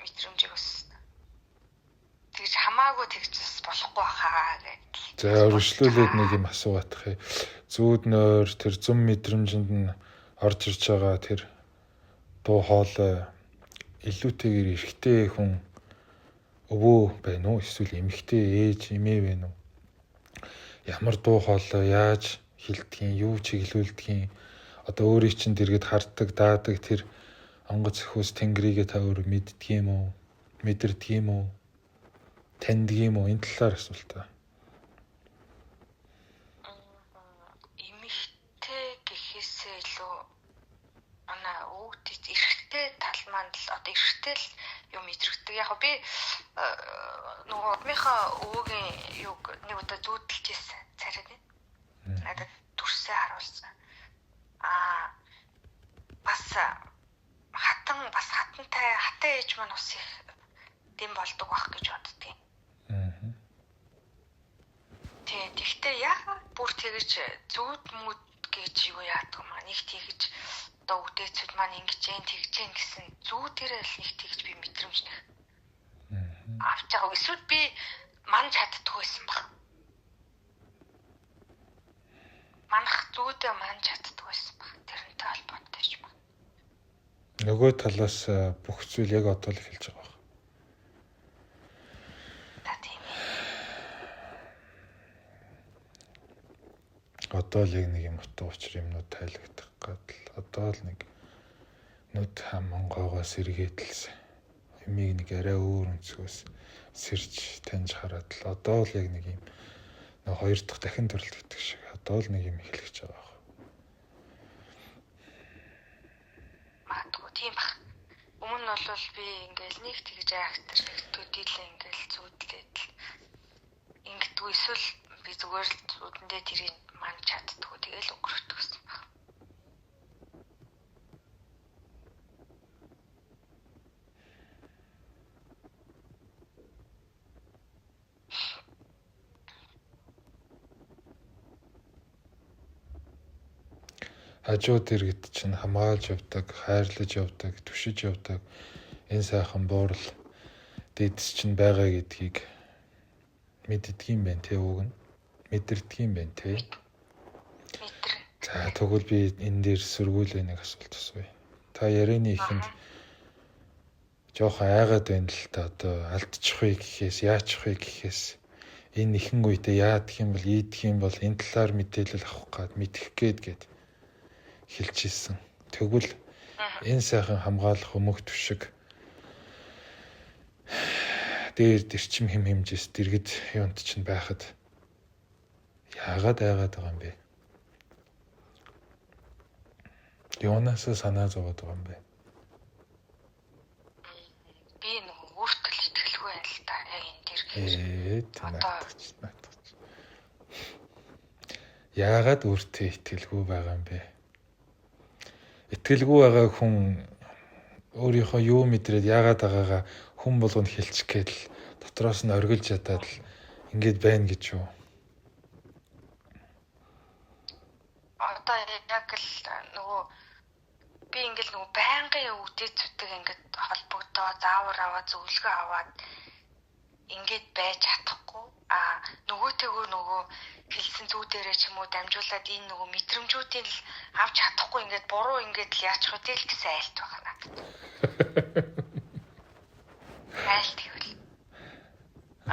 мэдрэмжийг бас тэгж хамаагүй тэгж бас болохгүй хаа гэдэг. За өргөжлүүлээд нэг юм асуугаадах. Зүүд нойр тэр зам мэдрэмжинд нь орж ирж байгаа тэр дуу хоолой илүүтэйгээр эрэгтэй хүн өвөө байна уу эсвэл эмэгтэй ээж эмээ байна уу? Ямар дуу хоолой яаж хилдгийг, юу чиглүүлдгийг одоо өөрийг чинь дэргэд харддаг, даадаг тэр онгоц өхөөс тэнгэрийгээ та өөр мэддэг юм уу? Мэдэрдэг юм уу? Таньдаг юм уу? Энэ талаар асуултаа. Эмэгтэй гэхээсээ илүү өвгд эрэгтэй тал маань л одоо эрэгтэй л юм мэдрэгдэг. Яг би нөгөө одмынхаа өвөгийн юг нэг удаа зүүдэлж ирсэн царайг нь. Надад дүрсээ харуулсан. Бас хатантай хатаа ээж маань ус их дэм болдог байх гэж боддгийн. Тэгтээ яагаад бүр тэгэж зүүд мүд гэж юу яадаг юм аа нэг тэгэж одоо үдээцүүд маань ингэж тэгжэн гэсэн зүүдэрэл нэг тэгж би мэдрэмж нэх авч байгаа. Эсвэл би манж чаддгүй байсан баг. Манах зүүдээ манж чаддгүй байсан баг. Тэрнтэй холбоотой ч баг. Нөгөө талаас бүх зүйл яг одоо л эхэлж байгаа. Одоо л яг нэг юм утга учир юмнууд тайлагдах гадал одоо л нэг нүд хамангойгоо сэргээдэлсэн юмыг нэг арай өөр өнцгөөс сэрж таньж хараад л одоо л яг нэг юм хоёр дахь дахин төрөлдөгдөг шиг одоо л нэг юм эхлэж байгаа. Магадгүй тийм баг. Өмнө нь бол би ингээл нэг тэгж актер төдийлээ ингээл зүудлээд л ингэдэггүй эсвэл би зүгээр л зүудэндээ тэрийг манж чаддгүй тэгэл өнгөрөхдөг гэсэн баг. Хажууд иргэд чинь хамгаалж явдаг, хайрлаж явдаг, түшиж явдаг энэ сайхан буурал дэдс чинь байгаа гэдгийг мэддэг юм байна те үг нь мэдэрдэг юм байна те. За тэгвэл би энэ дээр сөргүүлээ нэг асуулт асууя. Та ярианы ихэнд жоохон айгаад байна л та одоо алдчих вэ гэхээс яачих вэ гэхээс энэ ихэн үедээ яадах юм бол ийдэх юм бол энэ талаар мэдээлэл авах гад мэдэх гээд хэлж ирсэн. Тэгвэл энэ сайхан хамгаалах өмг түшиг дээр дэрчим хэм хэмжээс дэргэд юунд чинь байхад яагаад айгаад байгаа юм бэ? Юунаас санаа зовоод байгаа юм бэ? Би нөгөө өөртөө итгэлгүй байл та яг энэ дэр яагаад өөртөө итгэлгүй байгаа юм бэ? Итгэлгүй байгаа хүн өөрийнхөө юу мэдрээд яагаад байгаагаа хүн болгонд хэлчих гээд л дотроос нь оргилж ядаад л ингэж байна гэж юу? Одоо яг л нөгөө би ингээл нөгөө байнгын үдээцүүдтэй ингээд холбогдоо заавар аваад зөвлөгөө аваад ингээд байж чадахгүй нөгөөтэйгөө нөгөө хэлсэн зүүдэрээ ч юм уу дамжуулаад энэ нөгөө мэдрэмжүүдийг л авч чадахгүй ингээд буруу ингээд л яачих вэ тэл гэсэн айлт байгаа надад. Айлт гэвэл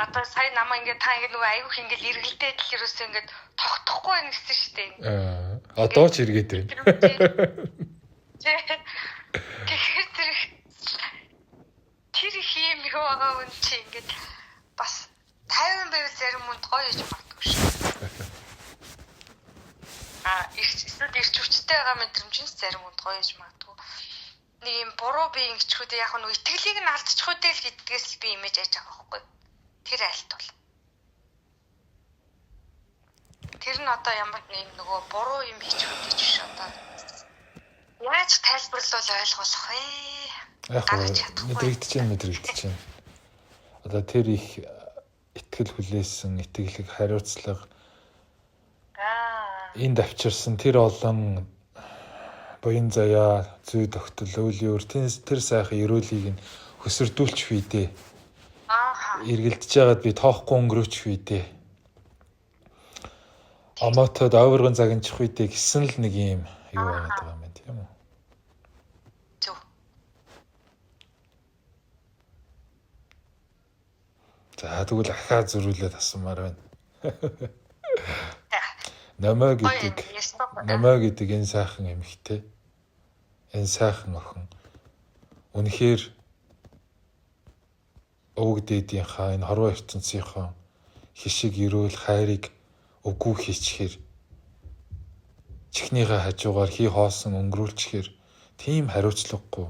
одоо сая намаа ингээд та ингээд нөгөө аюух ингээд эргэлдээд л ерөөсөө ингээд тогтохгүй байна гэсэн шүү дээ. Одоо ч эргээд байна. Тэр их юм юу байгаа юм чи ингээд бас 50 байвал зарим хүнд гоё гэж магадгүй шүү. Эсвэл ирч хүчтэй байгаа мэдрэмжээс зарим хүнд гоё гэж магадгүй. Нэг юм буруу би ингэчхүүдээ яг нь итгэлийг нь алдчихгүй л гэдгээс л би имиж яаж байгаа байхгүй. Тэр айлт бол. Тэр нь одоо ямар нэг нөгөө буруу юм хийчихвээ ч биш одоо. Яаж тайлбарлал ойлгох вэ? Мэдрэгдэж байна. Одоо тэр их итгэл хүлээсэн, итгэлэг хариуцлага энд авчирсан тэр олон буян заяа, зүй тогтол, үйл өөр тэр сайхан ерөөлийг нь хөсөрдүүлчих вэ дээ. Эргэлдэж байгаад би тоохгүй өнгөрөөчих вэ дээ. Омотод овиргон загинчих вэ дээ гэсэн л нэг юм юу байгаа юм тийм үү? Зөв. За тэгвэл ахаа зөрүүлээд асуумаар байна. Намаа гэдэг энэ сайхан эмэгтэй. Энэ сайхан охин. Үнэхээр өвөг дээдийнхаа энэ хорвоо ертөнцийнхөө хишиг ерөөл хайрыг үгүй хийчихэр чихнийхээ хажуугаар хий хоосон өнгөрүүлчихэр тийм хариуцлагагүй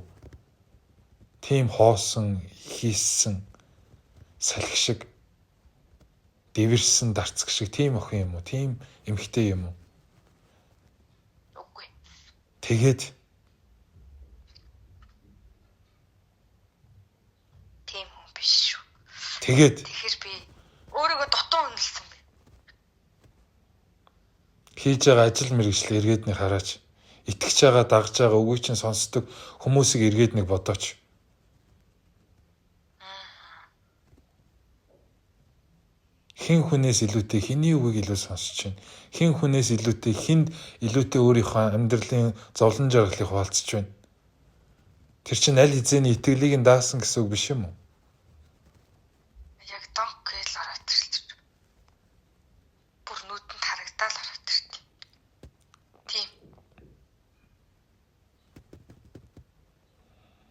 тийм хоосон хийссэн салхи шиг дэвэрсэн дарцг шиг тийм охин юм уу? Тийм эмэгтэй юм уу? Үгүй. Тэгээд тийм хүн биш шүү. Тэгэхээр би өөрийгөө дутуу үнэлсэн бэ. хийж байгаа ажил мэргэжил эргээд нэг хараач. Итгэж байгаа дагж байгаа үгүй чинь сонсдог хүмүүсийг эргээд нэг бодооч. Хин хүнээс илүүтэй хиний үгийг илүү сонсч байна. Хин хүнээс илүүтэй хинд илүүтэй өөрийнхөө амьдралын зовлон жаргалыг хуваалцж байна. Тэр чинь аль хэзээний итгэлийг нь даасан гэсэн үг биш юм уу? Яг донк гэж ороод ирсэн. Бүр нүдэнд харагдаад ороод ирсэн. Тийм.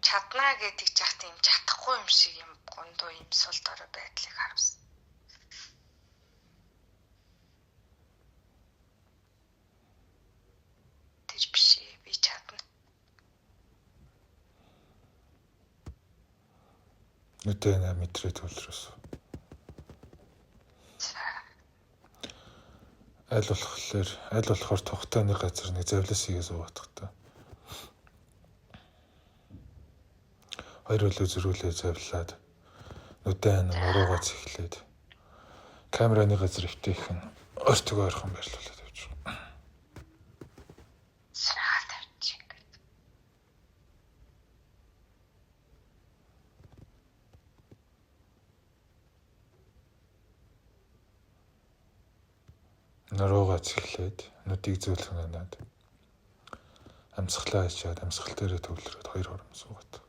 Чаднаа гэдэг жахт юм чадахгүй юм шиг юм гондоо юм сул дорой байдлыг харуулсан. Биш би чадна. Нүдэн мэдрээ төлрөөс. Аль болохоор тухтааны газар нэг завлас хийгээ суугаадах та. Хоёр үлээ зөрүүлээ завлаад нүдэн уруугаа цэглээд камераны газар өвтэйхэн өртгөө ойрхон байрлуулаад явж байгаа. Наруугаа цэглээд нүдийг зөөлхөн анаад амсгалаа хийчихэд амсгал дээрээ төвлөрөөд хоёр хором суугаад.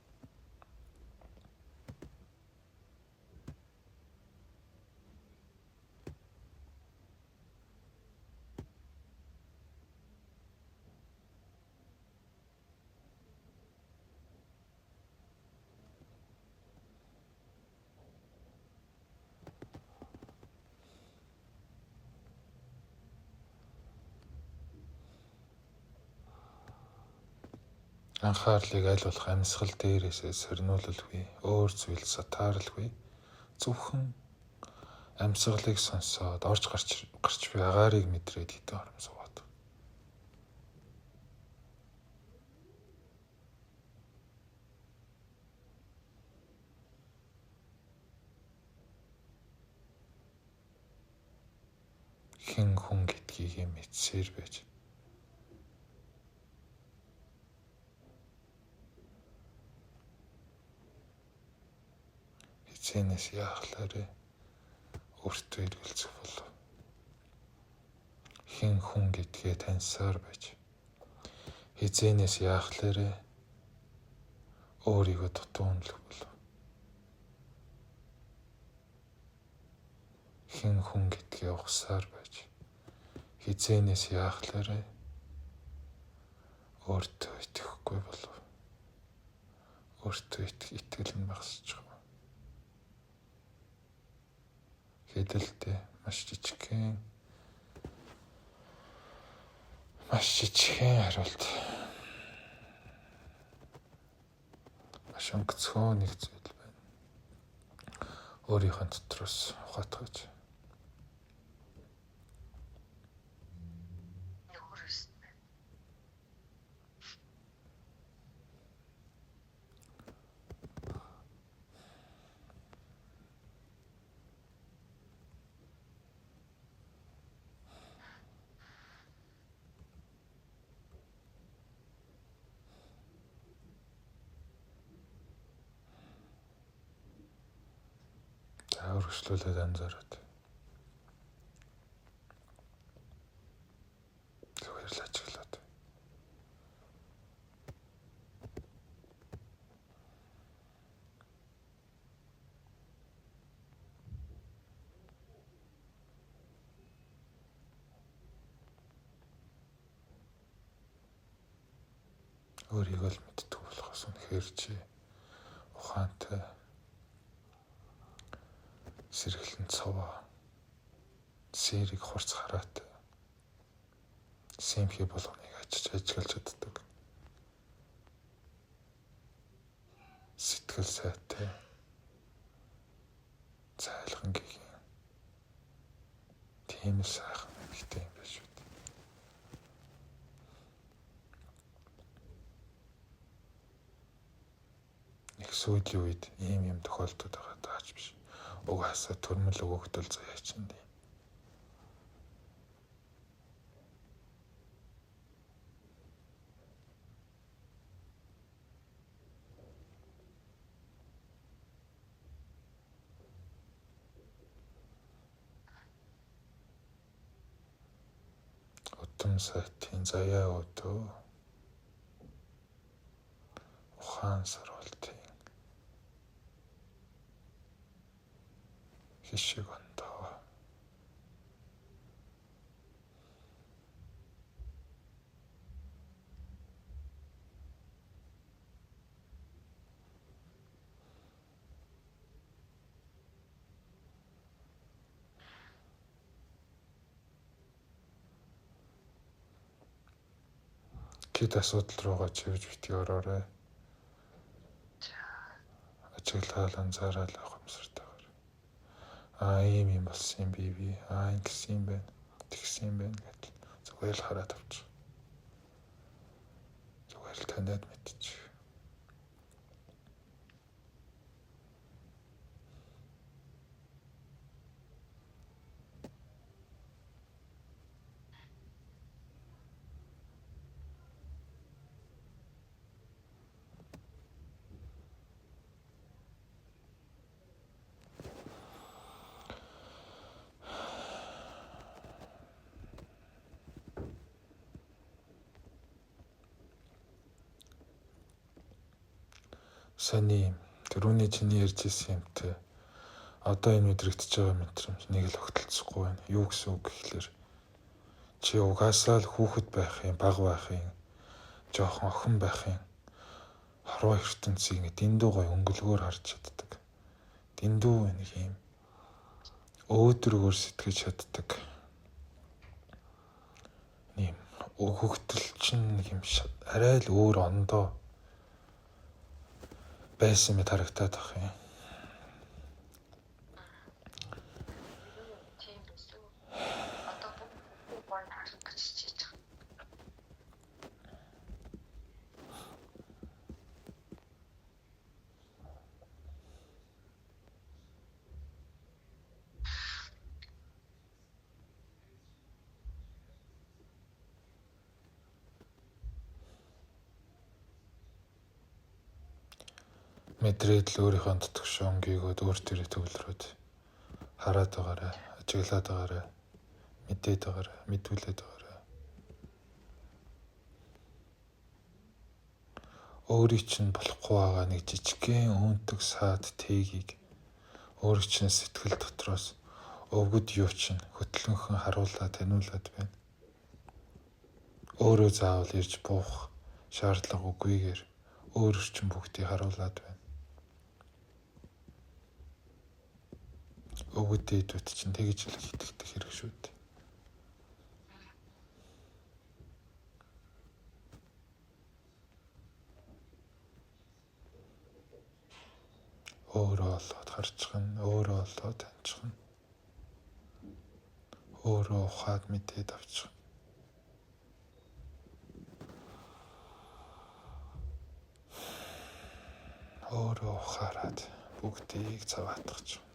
Анхаарлыг аль болох амьсгал дээрээсээ сорниулалгүй, өөр зүйл сатаарлгүй, зөвхөн амьсгалыг сонсоод орж гарч буй агаарыг мэдрээд хэдэн хором суугаад. Хин хүн гэдгийг мэдсээр байж. Хизэнээс яахлаарэ өөртөө эргэлзэх болов. Хин хүн гэдгээ таньсаар байж. Хизэнээс яахлаарэ өөрийгөө дутуу үнэлэх болов. Хин хүн гэдгээ ухсаар байж. Хизэнээс яахлаарэ өөртөө итгэхгүй болов. Өөртөө итгэл нь багасч байгаа. Хэдэлтэй маш жижигхэн хариулт. Маш өнгөцгөө нэг зүйл байна. Өөрийнхөө дотроос ухаатгаж. Урагшлуулаад анзаараад. Зүгээр л ажиглаад. Өөрийгөө л мэддэг болохоос үнэхээр чи ухаантай, сэргэлэн цаваа, сэрийг хурц хараатай, сэмхий болгоныг ажиглаж чаддаг, сэтгэл сайтай, цайлган гэх юм. Тийм л сайхан эмэгтэй юм биш үү? Их сүүлийн үед ийм юм тохиолдод байгаа даач биш. Угаасаа төрмөл өгөхдөл заяа чинь. Удам сайтын заяа өдөө ухаан сарвалтын хишиг ондоо хэд асуудал руугаа чивж битгий ороорой. Ажиглал анзаараад ухамсартайгаар. Ийм юм болсон юм би. Ингэсэн юм байна. Тэгсэн юм байна гэж зүгээр л хараад авчих. Зүгээр л таниад мэдчих. Саний түрүүний чиний ярьж ирсэн юмтай одоо энэ мэдрэгдэж байгаа мэдрэмж нэг л огтлцохгүй байна. Юу гэсэн үг гэхэлэр чи угаасаа л хүүхэд байх юм, бага байх юм, жоохон охин байх юм. Хорвоо ертөнцийг ингэ дэндүү гой өнгөлгөөр харж чаддаг. Дэндүү нэг юм өөдрөгөр сэтгэж чаддаг. Нэм хөгтөл чинь нэг юм арай л өөр ондоо байсан мэт харагдаад байх юм. Тийм үү. Одоо бүгд гоо харах гэж чийж байгаа. Мэдрээд л өөрийнхөө дотгошоо өнгийгөөд өөр төрөө төвлөрөөд хараад байгаарай, ажиглаад байгаарай, мэдээд байгаарай, мэдүүлээд байгаарай. Өөрийн чинь болохгүй байгаа нэг жижигхэн өөнтөг саад тээгийг өөрийн чинь сэтгэл дотроос өвгөд юу чинь хөтлөнхөн харуулаад таниулаад байна. Өөрөө заавал ирж буух шаардлага үгүйгээр өөрөөр чинь бүгдийг харуулад байна. Өвгөдөөд чинь тэгж л итгэдэг хэрэг шүү дээ. Өөрөө олоод харчихна, өөрөө олоод таньчихна. Өөрөө ухаад мэдээд авчихна. Өөрөө ухаарад бүгдийг цаваатгах.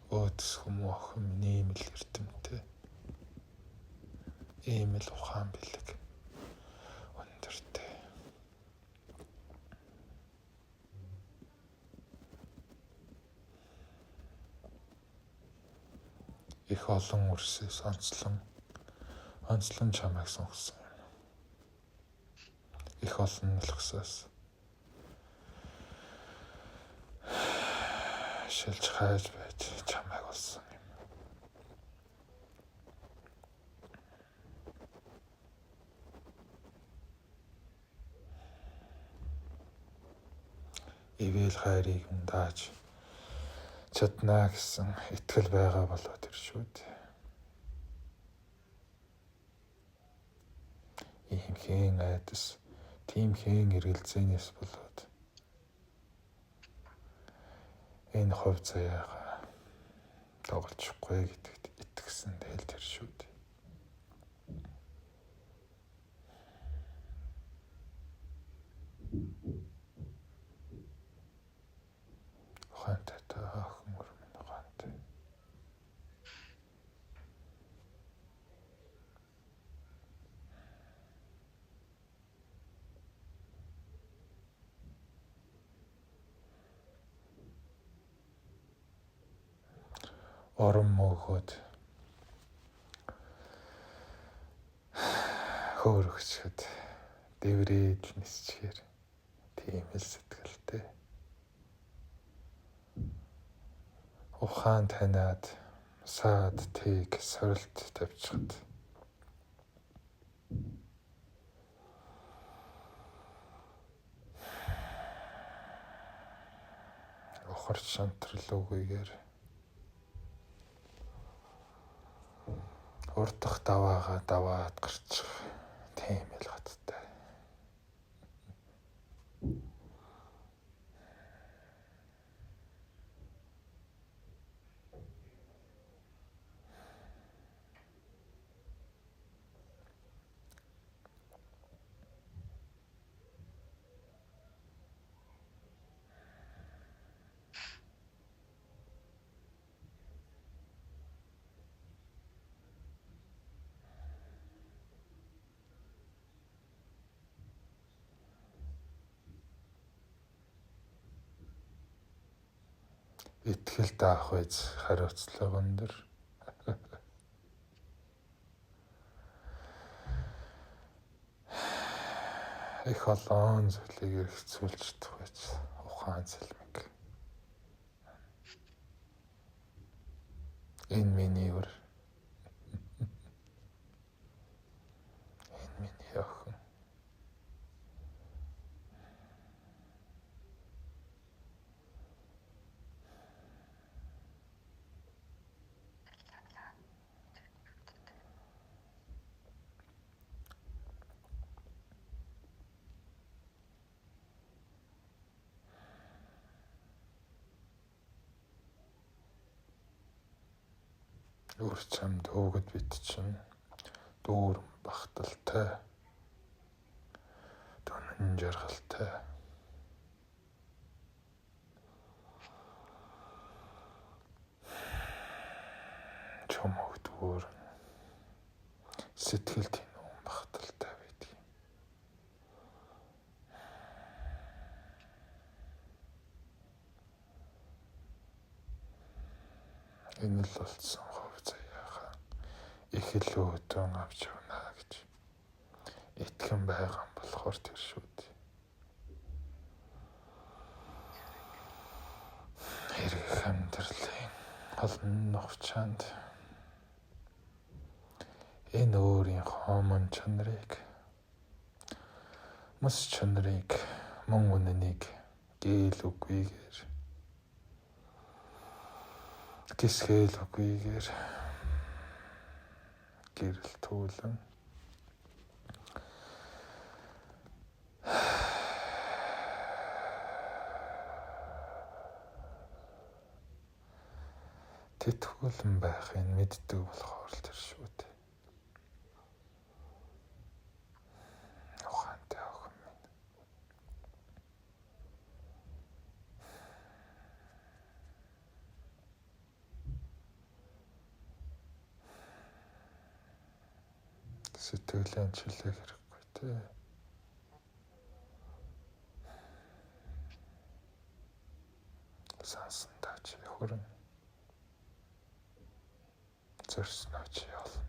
Өөдс хүмүү охин миний ийм л эрдэмтэй. Ийм л ухаан бэлэг. Өндөртэй. их олон үрсээс онцлон чамайг сонгосон юм. Их олон нөлгсөөс шилж хайж байж чамайг олсон юм. Ивэл хайрыг нь дааж чаднаа гэсэн итгэл байгаа болоо тэр шүү дээ. Ийм хэн айдас, тийм хэн эргэлзээнээс болоод энэ хувь заяагаа тоглочихгүй гэдэгт итгэсэн тэл тэр шүү дээ. Ухаантай та охин өрмөн ухаантай. Орон мөөгөөд хөөрөгчөд дэврээд нисчихээр тийм л сэтгэлтэй. Ухаан таниад саад тийг сорилт тавьчихад ухарч шантралгүйгээр урдах даваагаа даваад гарчих тийм л хаттай. Итгэл даах үз хариуцлага өндөр. Их олон зүйлийг хэрэгцүүлж чадах үз ухаан сэлмэг. Энэ миний өр. Энэ миний охин. Өөр чамд өөгд бит чинь дүүрэн багталтай, дүнэн жаргалтай. Чамд дүүрэн сэтгэл тэнүүн багталтай байдаг. Энэ л болсон их л өдөн авч явна гэж итгэн байгаа юм болохоор тэр шүү дээ. Хэрэг амьдралын олон нухчаанд энэ өөрийн хомон чанарыг, мус чанарыг, мөн үнэнийг гээл үгүйгээр, гисгэл үгүйгээр гэрэл түүлэн тэтгүүлэн байхыг мэддэг болохоор л тэр шүү дээ. Ухаантай охин минь. Сэтгэлийн чөлөө хэрэггүй те. Сансан тач хөрөн. зорьсноо чи олно.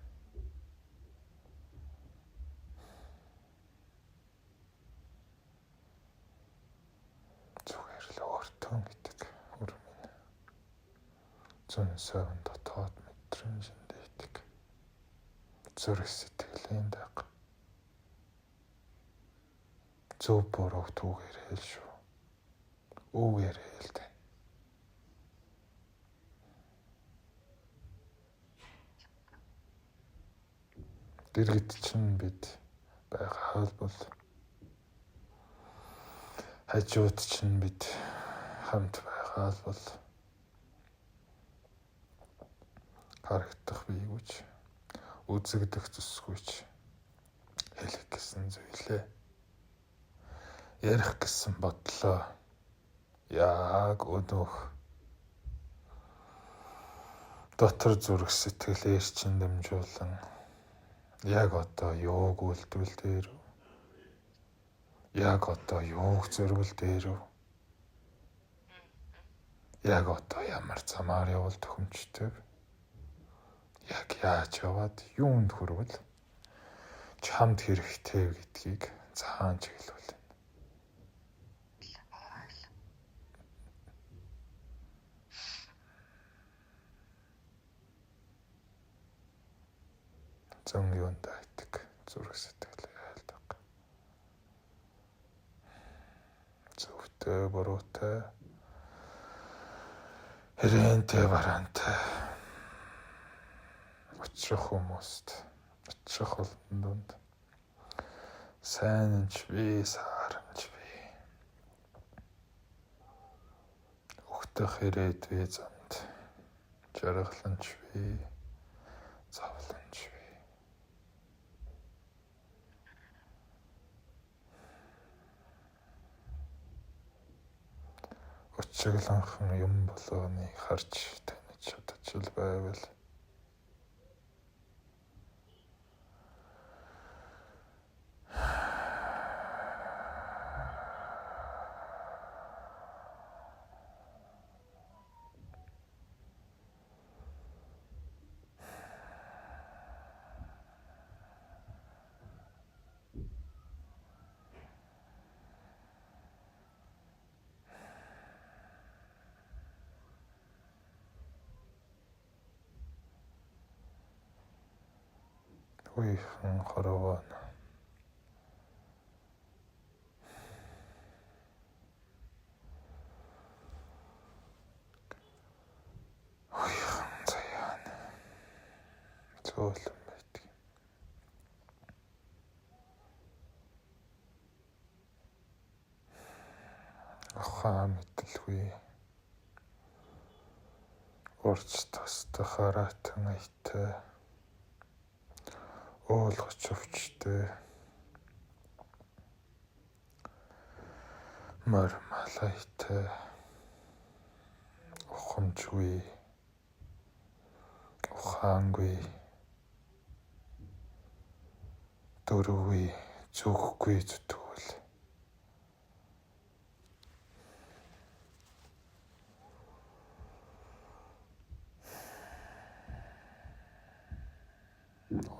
Зүгээр л өөртөө гэдэг өрмөн. Зүүн совин дотоод мэдрэмжинд итг. Зүрх сэтгэлийн даг. Зөв бурууг түүгээр хэл шүү. Үүгээр хэлдэг. Дэргэд чинь бид байгаа бол хажууд чинь бид хамт байгаа бол харагдах бийгүйч үзэгдэх зүсгүйч хэлэх гэсэн зүйлээ ярих гэсэн бодлоо яг өнөөх дотор зүрх сэтгэлээр чинь дамжуулан яг одоо юуг үйлдэл дээр яг одоо юуг зөрвөл дээр яг одоо ямар замаар явал төхөмжтэй яг яаж яваад юунд хүрвэл чамд хэрэгтэй гэдгийг цаан чиглүүлнэ. Зөн юунд айтдаг зүрх сэтгэл айлдаг. Зөвхөн буруутай хэрэнтэй бараантай очих хүмүүст очих олон дунд сайн ч би сааранч би ухтах ирээдүй замд жаргаланч би завланч би өчөглөнхөн юм болооныг харж таньж чадаж байвал үеийн хорвоо заяан зөөлөн байдаг. Ахаа мэдлгүй урч тастах хараатан айтай уулгач өвчтэй мөр малайтай ухамжгүй ухаангүй дөрвгүй зүггүй зүтгүүл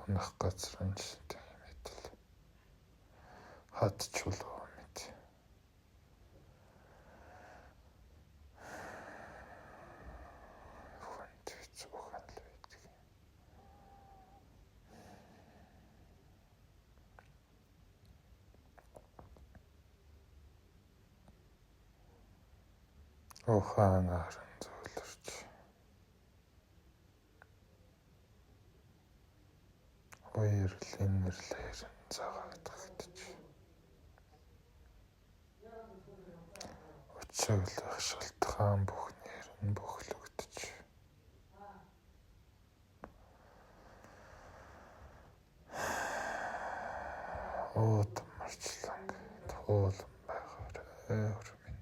унах газрын чинь мэдл хад чулуу мэд хүнд зүгэн л байдаг. Ухаан харан зөвлөрч хоёрлын нэрлэр цагаатгагдж өчөглөх шалтгаан бүхнээр нь бөхлөгдөж уудамарчланг туулан байгаарай өрмөн.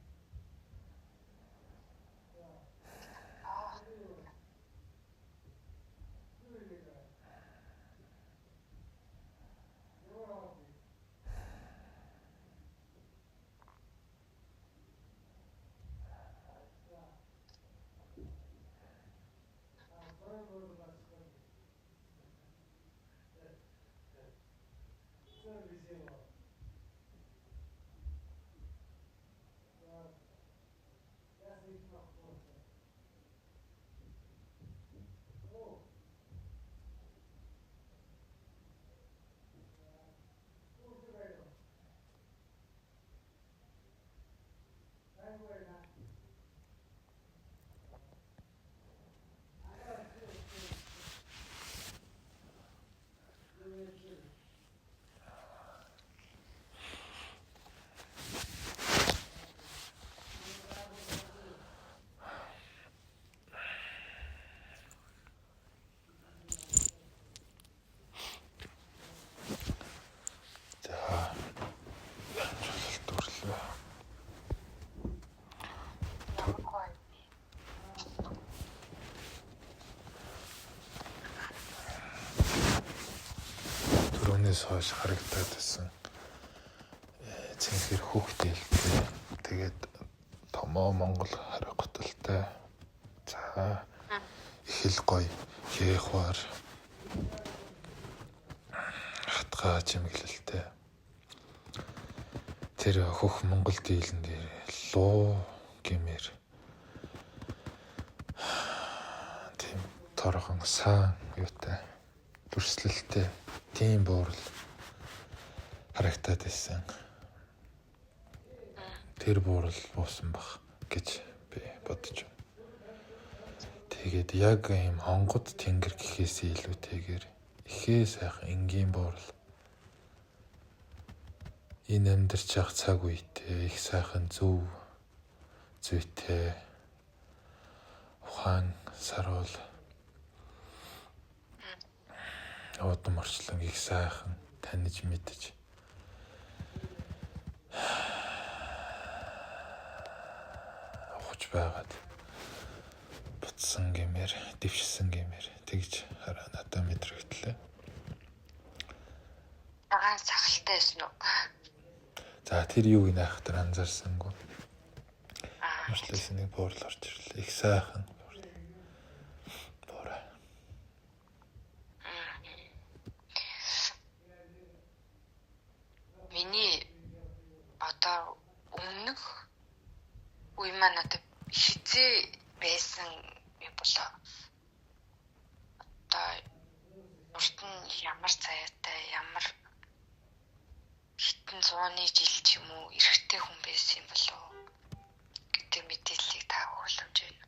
Түрүүнээс хойш харагдаад байсан цэнхэр хүүхдэлтэй тэгээд томоо Монгол харагдaltaй. За их л гоё яахвар хатгаа чимэглэлтэй. Тэр хөх Монгол дийлэн дээр луу гэмээр тийм торгон сан юутай дүрслэлтэй тийм буурал харагдаад байсан. Тэр буурал буусан бах гэж би бодож байна. Тэгээд яг ийм онгод тэнгэр гэхээс илүүтэйгээр ихээ сайхан энгийн буурал энэ амьдарч явах цаг үедээ их сайхан зөв зүйтэй ухаан саруул удам орчлон их сайхан таньж мэдэж ухаж байгаад бутсан гэмээр дэвшсэн гэмээр тэгж хараа надад мэдрэгдлээ. Цагаан сахалтай байсан уу? За тэр юуг нь айхтар анзаарсангүй. Мөрчлөөс нэг буурал орж ирлээ. Их сайхан буурал. Буураа. Миний одоо өмнөх үе маань одоо хизээ байсан юм болоо. Одоо урт нь ямар цаяатай, ямар хитэн 100-ны жил ч юм уу эрэгтэй хүн байсан юм болоо гэдэг мэдээллийг та өгүүлж байна.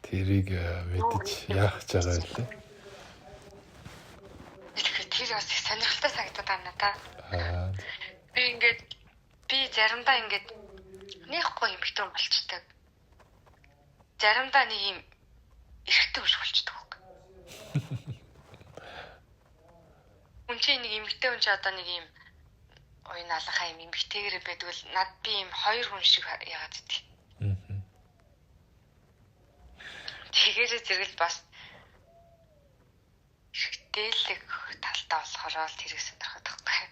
Тэрийг мэдэж яах гэж байгаа вэ? Тэр бас их сонирхолтой санагдаад байна надаа. Би заримдаа ингээд нэхгүй юм хитэн болчтой. Заримдаа нэг юм эрэгтэй биш болчтой байхгүй. Үнчи нэг эмэгтэй хүн ч одоо нэг юм оюун алхаа юм эмэгтэйгэр байдгүй над би юм хоёр хүн шиг яагаад гэдэг. Тэгэхээр зэрэгэл бас эрэгтэйлэг талтай болохоор л тэрийг сонирхоод байхгүй.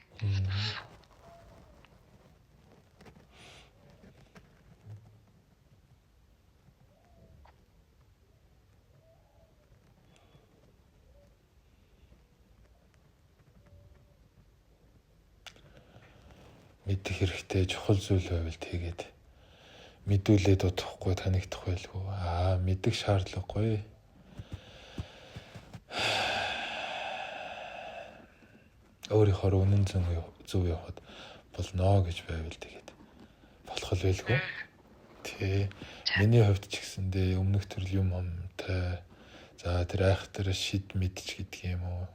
Мэдэх хэрэгтэй чухал зүйл байвал тэгээд мэдүүлээд удахгүй танигдах байлгүй. Мэдэх шаардлагагүй. Өөрийнхөө үнэн зөв явахад болно гэж байвал тэгээд болох л байлгүй. Тэ миний хувьд ч гэсэндээ өмнөх төрөл юм амтай. За тэр айхтар шид мэдч гэдэг юм уу?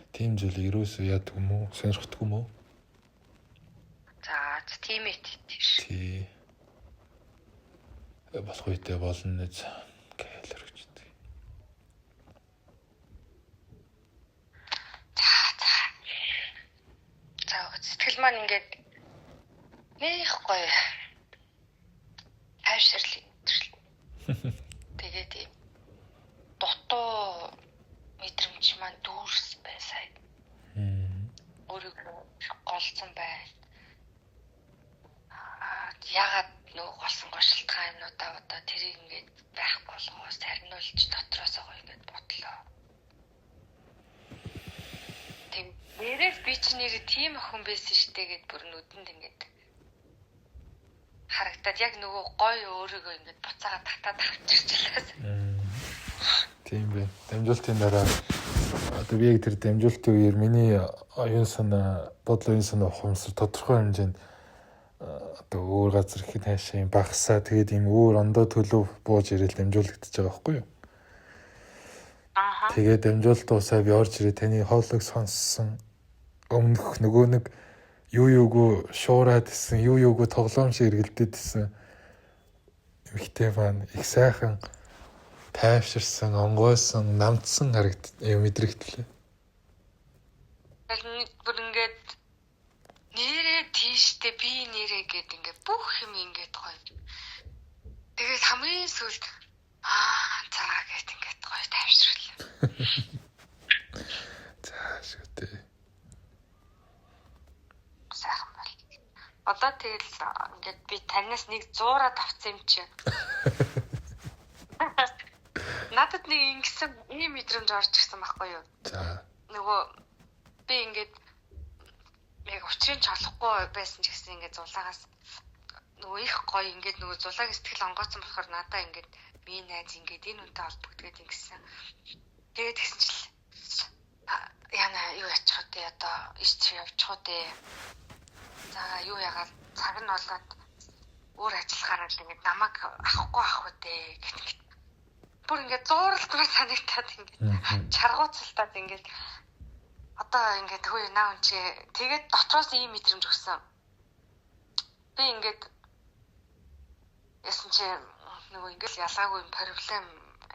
Тийм зүйл ерөөсөө яадаг юм уу? Сонирхдаг юм уу? За тийм ээ тийш. Тий. Болох үедээ болно гэж хэлэрчдэг. За сэтгэл маань ингээд нэх гоё тайвширлыг өдрөл. Тэгээд ийм дутуу мэдрэмж маань дүүрс байсаа. Өөрийгөө голцсон бай. Ягаад нөгөө голсон гошилтгай юмнуудаа одоо тэрийг ингээд байхгүй болгоос тарниулж дотроос гоё ингээд бодлоо. нэр тийм охин байсан штэ гэд бүр нүдэнд ингээд харагдаад яг нөгөө гоё өөрийгөө ингээд буцаагаад татаад авчирчлаа. Тийм бэ. Дамжуултын дараа одоо би яг тэр дамжуултын үеэр миний оюун санаа, бодлоо оюун санаа ухамсар тодорхой хэмжээнд одоо өөр газар ихэд хаашаа юм багасаа тэгээд ийм өөр ондоо төлөв бууж ирээл дамжуулагдчихж байгаа байхгүй юу? Тэгээд дамжуулт дуусаа би орж ирээ таны хоолойг сонссон. Өмнөх нөгөө нэг юу юугүй шуураад исэн, юу юугүй тоглоом шиг эргэлдээд исэн. Ихтэй маань их сайхан тайвширсан, онгойсон, намдсан мэдрэгдлээ. Бүр ингээд нэрээ тийштэй би нэрээ гэд ингээд бүх юм ингээд гоё. Тэгээд хамгийн сүүлд цаа гэд ингээд гоё тайвширлаа. За шүтээ. Сайхан байна. Одоо тэгэл ингээд би танаас нэг 100-аад авсан юм чи. Надад нэг ингэсэн ийм мэдрэмж орж ирсэн байхгүй юу? За. Нөгөө би ингээд яг учрыг чолохгүй байсан ч гэсэн ингээд зулаагаас нөгөө их гоё ингээд нөгөө зулаагийн сэтгэл онгооцсон болохоор надаа ингээд би найз ингээд энэ үнтэй холбогдгээд ингэсэн. Тэгээд тэгсэн чил яна юу ячих вэ одоо иш явчих уу дээ. За юу ягаад цаг нь болоод өөр ажиллахаараа л ингээд намайг авахгүй ах үү дээ гэх. Бүр ингээд зууралдмаар санагтаад ингээд чаргууцалтаад ингээд одоо ингээд хөөе наа чи тэгээд дотроос ийм мэдрэмж өгсөн. Би ингээд ясан чи нөгөө ингээд ялгаагүй проблем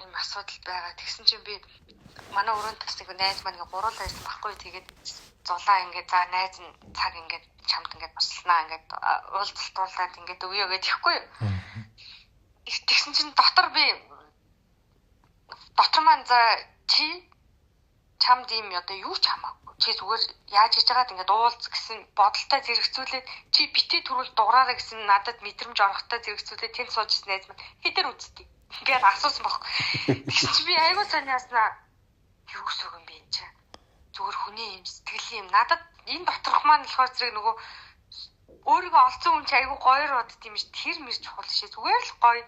юм асуудал байгаа. Тэгсэн чинь би манай өрөөнд бас нэг найз маань гуруулаа ирсэн байхгүй. Тэгээд зулаа ингээд за найз нь цаг ингээд чамд ингээд тусланаа ингээд уулзалтуулаад ингээд өгье гэж ихгүй юу. Тэгсэн чинь дотор маань за чи чамд ийм одоо юу ч хамаагүй. Чи зүгээр яаж хийж байгаад ингээд уулз гэсэн бодолтой зэрэгцүүлээд чи битээ түрүүл дугаараа гэсэн надад мэдрэмж орохтой зэрэгцүүлээд тэнд сууж ирсэн найз маань хэдэр үзтий. Ингээд асуусан баг. Тэгсэн чи би айгуу санааснаа юу гэсэн юм бэ энэ чи. Зүгээр хүний юм сэтгэл юм. Надад энэ доторх маань болохоор зэрэг нөгөө өөрийгөө олцсон хүн чи айгуу гоёр бодд юм ш. Тэр мэр чухал шээ. Зүгээр л гоё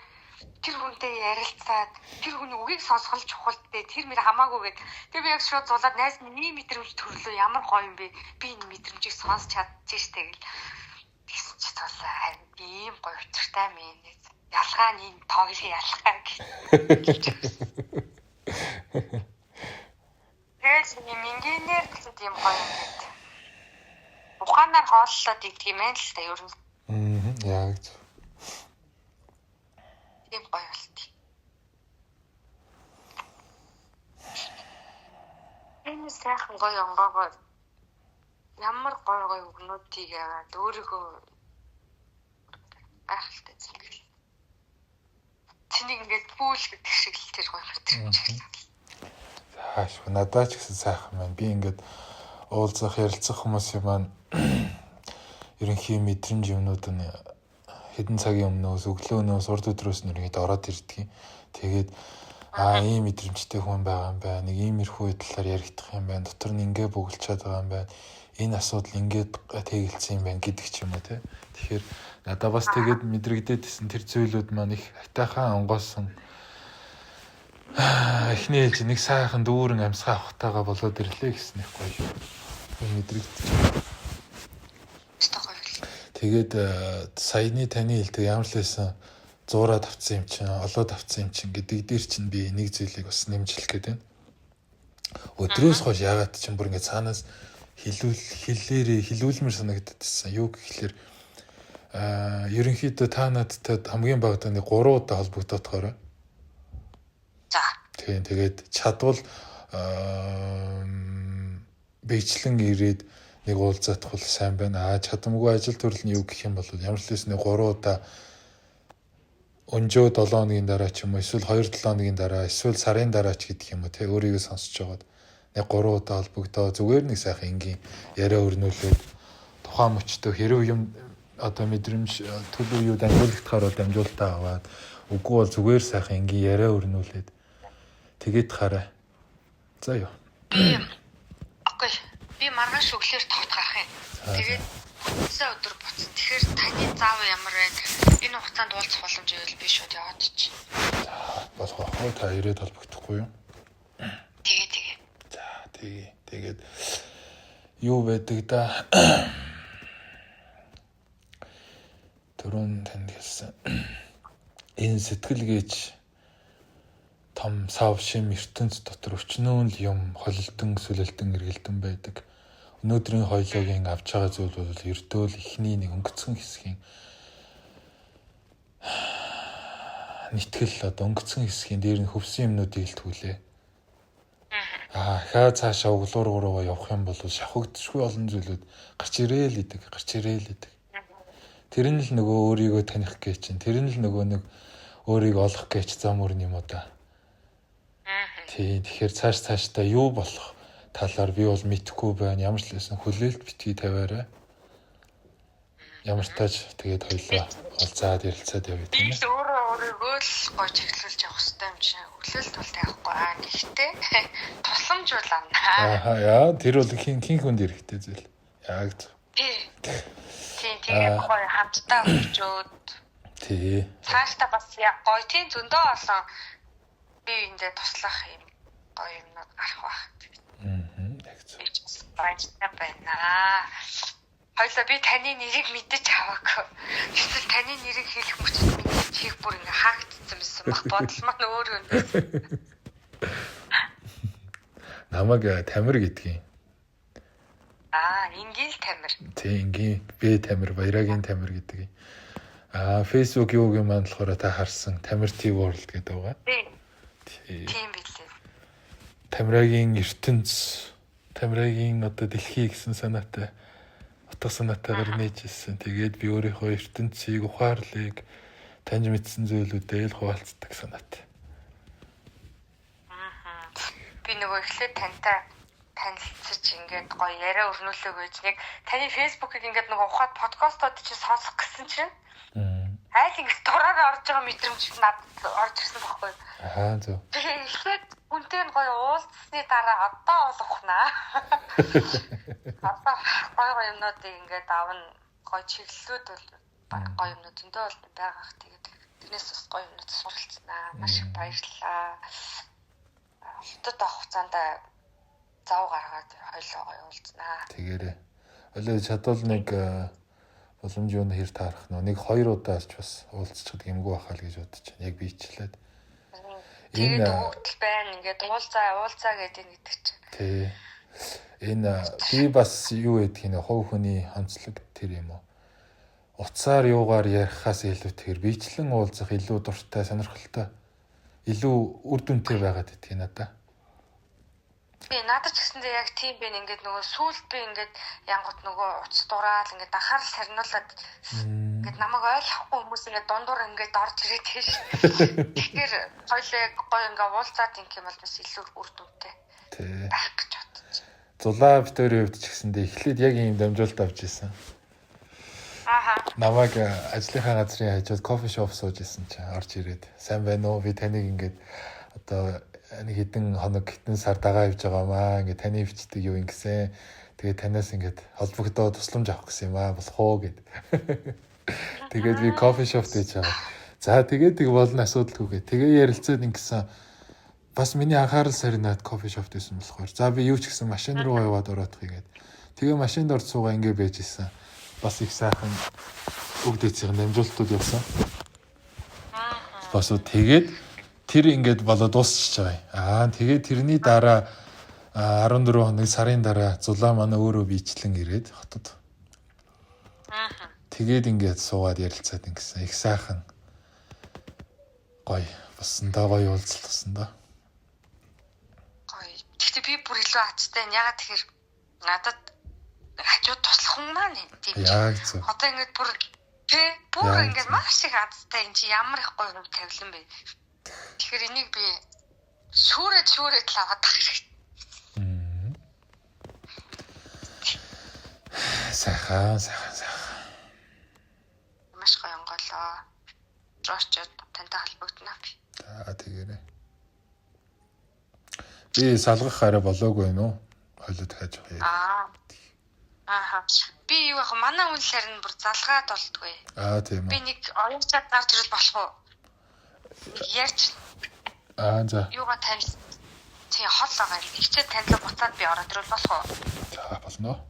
тэр хүнтэй ярилцаад тэр хүний үгийг сонсгол чухал дээ. Тэр мэр хамаагүй гэд. Тэгээ би яг шууд зулаад найз миний мэдрэмж төрлөө ямар гоё юм бэ? Би энэ мэдрэмжийг сонсч чадчих штэ гэл. Тэгсэн чи тулаа харин ийм гоё учиртай мэн. Ялгаа нь энэ тоглохын ялгаа гэж. Тэгээс мингинээр гэсэн тийм гоё юм гээд. Ухаанаар хооллоод игдэг юм байна л та ер нь. Яг зөв. Тийм гоё болт. Энэ сайхан гоё онгоогоо ямар гоё өгнүүдийг аваад өөрийгөө гайхалтай зэрэг. Тэнийг ингээд пүүл гэдэг шиг л тэр гоё мэдрэмж хэлсэн. Хааш надад ч гэсэн сайхан байна. Би ингээд уулзах, ярилцах хүмүүсийн маань ерөнхий мэдрэмж юмнууд нь хэдэн цагийн өмнөөс өглөөнөөс урд өдрөөс нэргээд ороод ирдэг. Тэгээд ийм мэдрэмжтэй хүн байгаа юм байна. Нэг иймэрхүү талаар яригдах юм байна. Дотор нь ингээ бөглчаад байгаа юм байна. Энэ асуудал ингээд тэгэлцсэн юм байна гэдэг ч юм уу те. Тэгэхээр надад бас тэгээд мэдрэгдээдсэн тэр зүйлүүд маань их хатайхан онгоосон. Эхний ээлж нэг сайхан дүүрэн амьсгаа авахтайгаа болоод ирлээ гэсэн их гоё мэдрэгдэж. Тэгээд саяны таны хэлдэг ямар л байсан 100-аад авцсан юм чинь, олоод авцсан юм чинь гэдэг дээр чинь би нэг зүйлийг бас нэмжлэх гээд байна. Өдрөөс хойш яагаад чинь бүр ингэ цаанаас хилүүлмэр санагдчихсан. Юу гэхэлэр ерөнхийдөө та надтай хамгийн багадаа нэг 3 удаа холбогдоотохоор. За. Тэгээд чадвал бичлэн ирээд нэг уулзах бол сайн байна. Чадамгүй ажил төрөл нь юу гэх юм бол ямар ч хэлсэн 3 удаа өнжөө 7 хоногийн дараа ч юм уу эсвэл 2-7 хоногийн дараа эсвэл сарын дараа ч гэдэг юм уу те өөрийгөө сонсож байгаад нэг 3 удаа холбогдоо зүгээр нэг сайхан энгийн яриа өрнүүлээд тухайн мөчтөө хэрэг юм одоо мэдрэмж төлөв юу дамжуулахтаар дамжуултаа аваад үгүй бол зүгээр сайхан энгийн яриа өрнүүлээд тэгээд хараа. За юу. Окей. Би маргааш өглөөр тогт гарах юм. Тэгээд өглөө өдөр буцсан. Тэгэхээр таны заав ямар байна? Энэ хугацаанд уулзах боломж ивэл би шууд яваад чи. Болох уу та ирээд холбогдохгүй юу? Тэгээ. За тэгээд юу байдаг да? Түрүүн танд хэлсэн. Энэ сэтгэлгээч том сав шим ертөнц дотор өчнөө л юм холилдон сүлэлтэн эргэлдэн байдаг. Өнөөдрийн хоёлоогийн авч байгаа зүйл бол ердөө л ихний нэг өнгөцгөн хэсгийн нийтгэл одоо өнгөцгөн хэсгийн дээр нь хөвсөн юмнуудыг л түлээ. Хаа цаашаа углуур руу явах юм бол шавхагдчихгүй олон зүйлүүд гарч ирээл идэг. Тэр нь л нөгөө өөрийгөө таних гэж чинь. Тэр нь л нөгөө нэг өөрийгөө олох гэж зам өрн юм уу да. Тэгэхээр цаашдаа юу болох талаар би бол мэдэхгүй байна. Ямар ч лсэн хүлээлт битгий тавиарай. Ямар ч тааж тэгээд хоёлоо олзаад ярилцаад явъя тийм ээ. Өөрийгөө л гоё чиглүүлж явах хэрэгтэй юм чинь. Хүлээлт бол тавихгүй. Гэхдээ тусламж бол авнаа. Яа, тэр бол хин хүнд хэрэгтэй зүйл. Яг зөв. Тэгээд гоё хамтдаа хөвчөөд. Цаашдаа бас гоё тийм зөндөө олон би эндээ туслах юм гоё юмнууд гарах байх. Яг зөв. Баяртай байна. Хоёлаа би таны нэрийг мэдэж аваагүй. Эсвэл таны нэрийг хэлэх мөчөд миний чих бүр ингээ хаагдсан байсан баг. Бодол маань өөр юм. Намайг Тамир гэдгийг. Ингээл Тамир. Ингийн бэ Тамир, Баярагийн Тамир гэдэг. Facebook юуг юм маань болохоор та харсан Тамир TV World гэдэг байгаа. Тийм билээ. Тамирагийн ертөнц, Тамирагийн одоо дэлхий гэсэн санаатай утга санаатайгаар нээж ирсэн. Тэгээд би өөрийнхөө ертөнцийг, ухаарлыг таньж мэдсэн зүйлүүдээ л хуваалцдаг санаатай. Би нөгөө эхлээд тантай танилцж ингээд гоё яриа өрнүүлээг байж нэг таны фэйсбүүкийг ингээд нөгөө ухаад подкастууд чи сонсох гэсэн чинь айл ингээд дураараа орж байгаа мэдрэмж надад орж ирсэн байхгүй. Зөв. Тэгэхээр үнтэй нь гоё уулзсны дараа одоо бол ухнаа. Одоо гоё юмнуудыг ингээд авна, гоё чиглэлүүд бол гоё юмнууд зөндөө бол байгаах. Тэгээд тэрнээс бас гоё юмнууд суралцсанаа. Маш их баярлалаа. Хотод авах хугацаанд зав гаргаад хоёлоо гоё уулзнаа. Тэгээрээ. Олоо чадвал нэг боломж юу нэр таарах нэг 2 удаас ч бас уулзчихдаг юмгүй байхаа л гэж бодож байна. Яг бичлээд. Тэгээд хөвгөл байна. Ингээд уулзаа гэдэг чинь. Энэ би бас юу гэдгийг нэ хов хүний онцлог тэр юм уу? Уцаар юугаар ярихаас илүүтэйгээр бичлэн уулзах илүү дуртай, сонирхолтой, илүү үр дүнтэй байгаад идэх надаа. Би надад ч гэсэндээ яг тийм бэ ингээд нөгөө сүулт би ингээд янгот нөгөө уц дураал ингээд анхаарал сарниулаад ингээд намайг ойлгохгүй хүмүүс ингээд дундуур ингээд орж ирээд тийш. Тэгэхээр хоёлаа гоё ингээд уулзаад инх юм бол бас илүү үр дүнтэй байх гэж бодож. Зулаа битүүрийн хувьд ч гэсэндээ эхлээд яг ийм дамжуулт авч ирсэн. Намайг ажлынхаа газрын хажууд кофе шоп сууж исэн чинь орж ирээд сайн байна уу? Би таныг ингээд одоо нэг хэдэн хоног хитэн сар дагаа явж байгаамаа. Ингээд таны бичдэг юу ингэсэн. Тэгээд танаас ингээд холбогдоод тусламж авах гэсэн юм болох уу гэд. Тэгээд би кофе шоп дэж байгаа. За тэгээд болно асуудалгүй гэ. Тэгээ ярилцаад ингэсэн. Бас миний анхаарал сарнаад кофе шоп дэсэн болохоор. За би юу ч гэсэн машин руу яваад ороодох гээд. Тэгээ машинд орж суугаа ингэ байж исэн. Бас их сайхан өгдөөцийн дамжуултууд явсан. Бас тэгээд тэр ингээд болоод дуусчихж байгаа юм. Тэгээд тэрний дараа 14 хоног сарын дараа зулаа манай өөрөө бичлэн ирээд хотод. Тэгээд ингээд суугаад ярилцаад ингэсэн. Их сайхан гоё болсон да, гоё уулзсан да. Гоё. Гэхдээ би бүр илүү хацтай. Ягаад тэгэхээр надад хажууд туслах хүн маань тийм. Яг зөв. Одоо ингээд бүр ингээд маш их хацтай. Энд чи ямар их гоё хөв тавилан бэ. Тэгэхээр энийг би шүүрээд л аваад тах хэрэгтэй. Сайхан. Маш гоё онголоо. Рочод тантай холбогдно би. За тэгээрэй. Би салгах арай болоогүй байна уу? Хойлоо дахиад явах яа. Ааха. Би юу яах манай үнэлэр нь бүр залгаад болтгүй. Тийм үү. Би нэг оюучаад гарч ирэл болох уу? Ярьж. За. Юугаа танил. Чи хол байгаа. Ихчээ танил буцаад би ороод ирэл болох уу? За болно.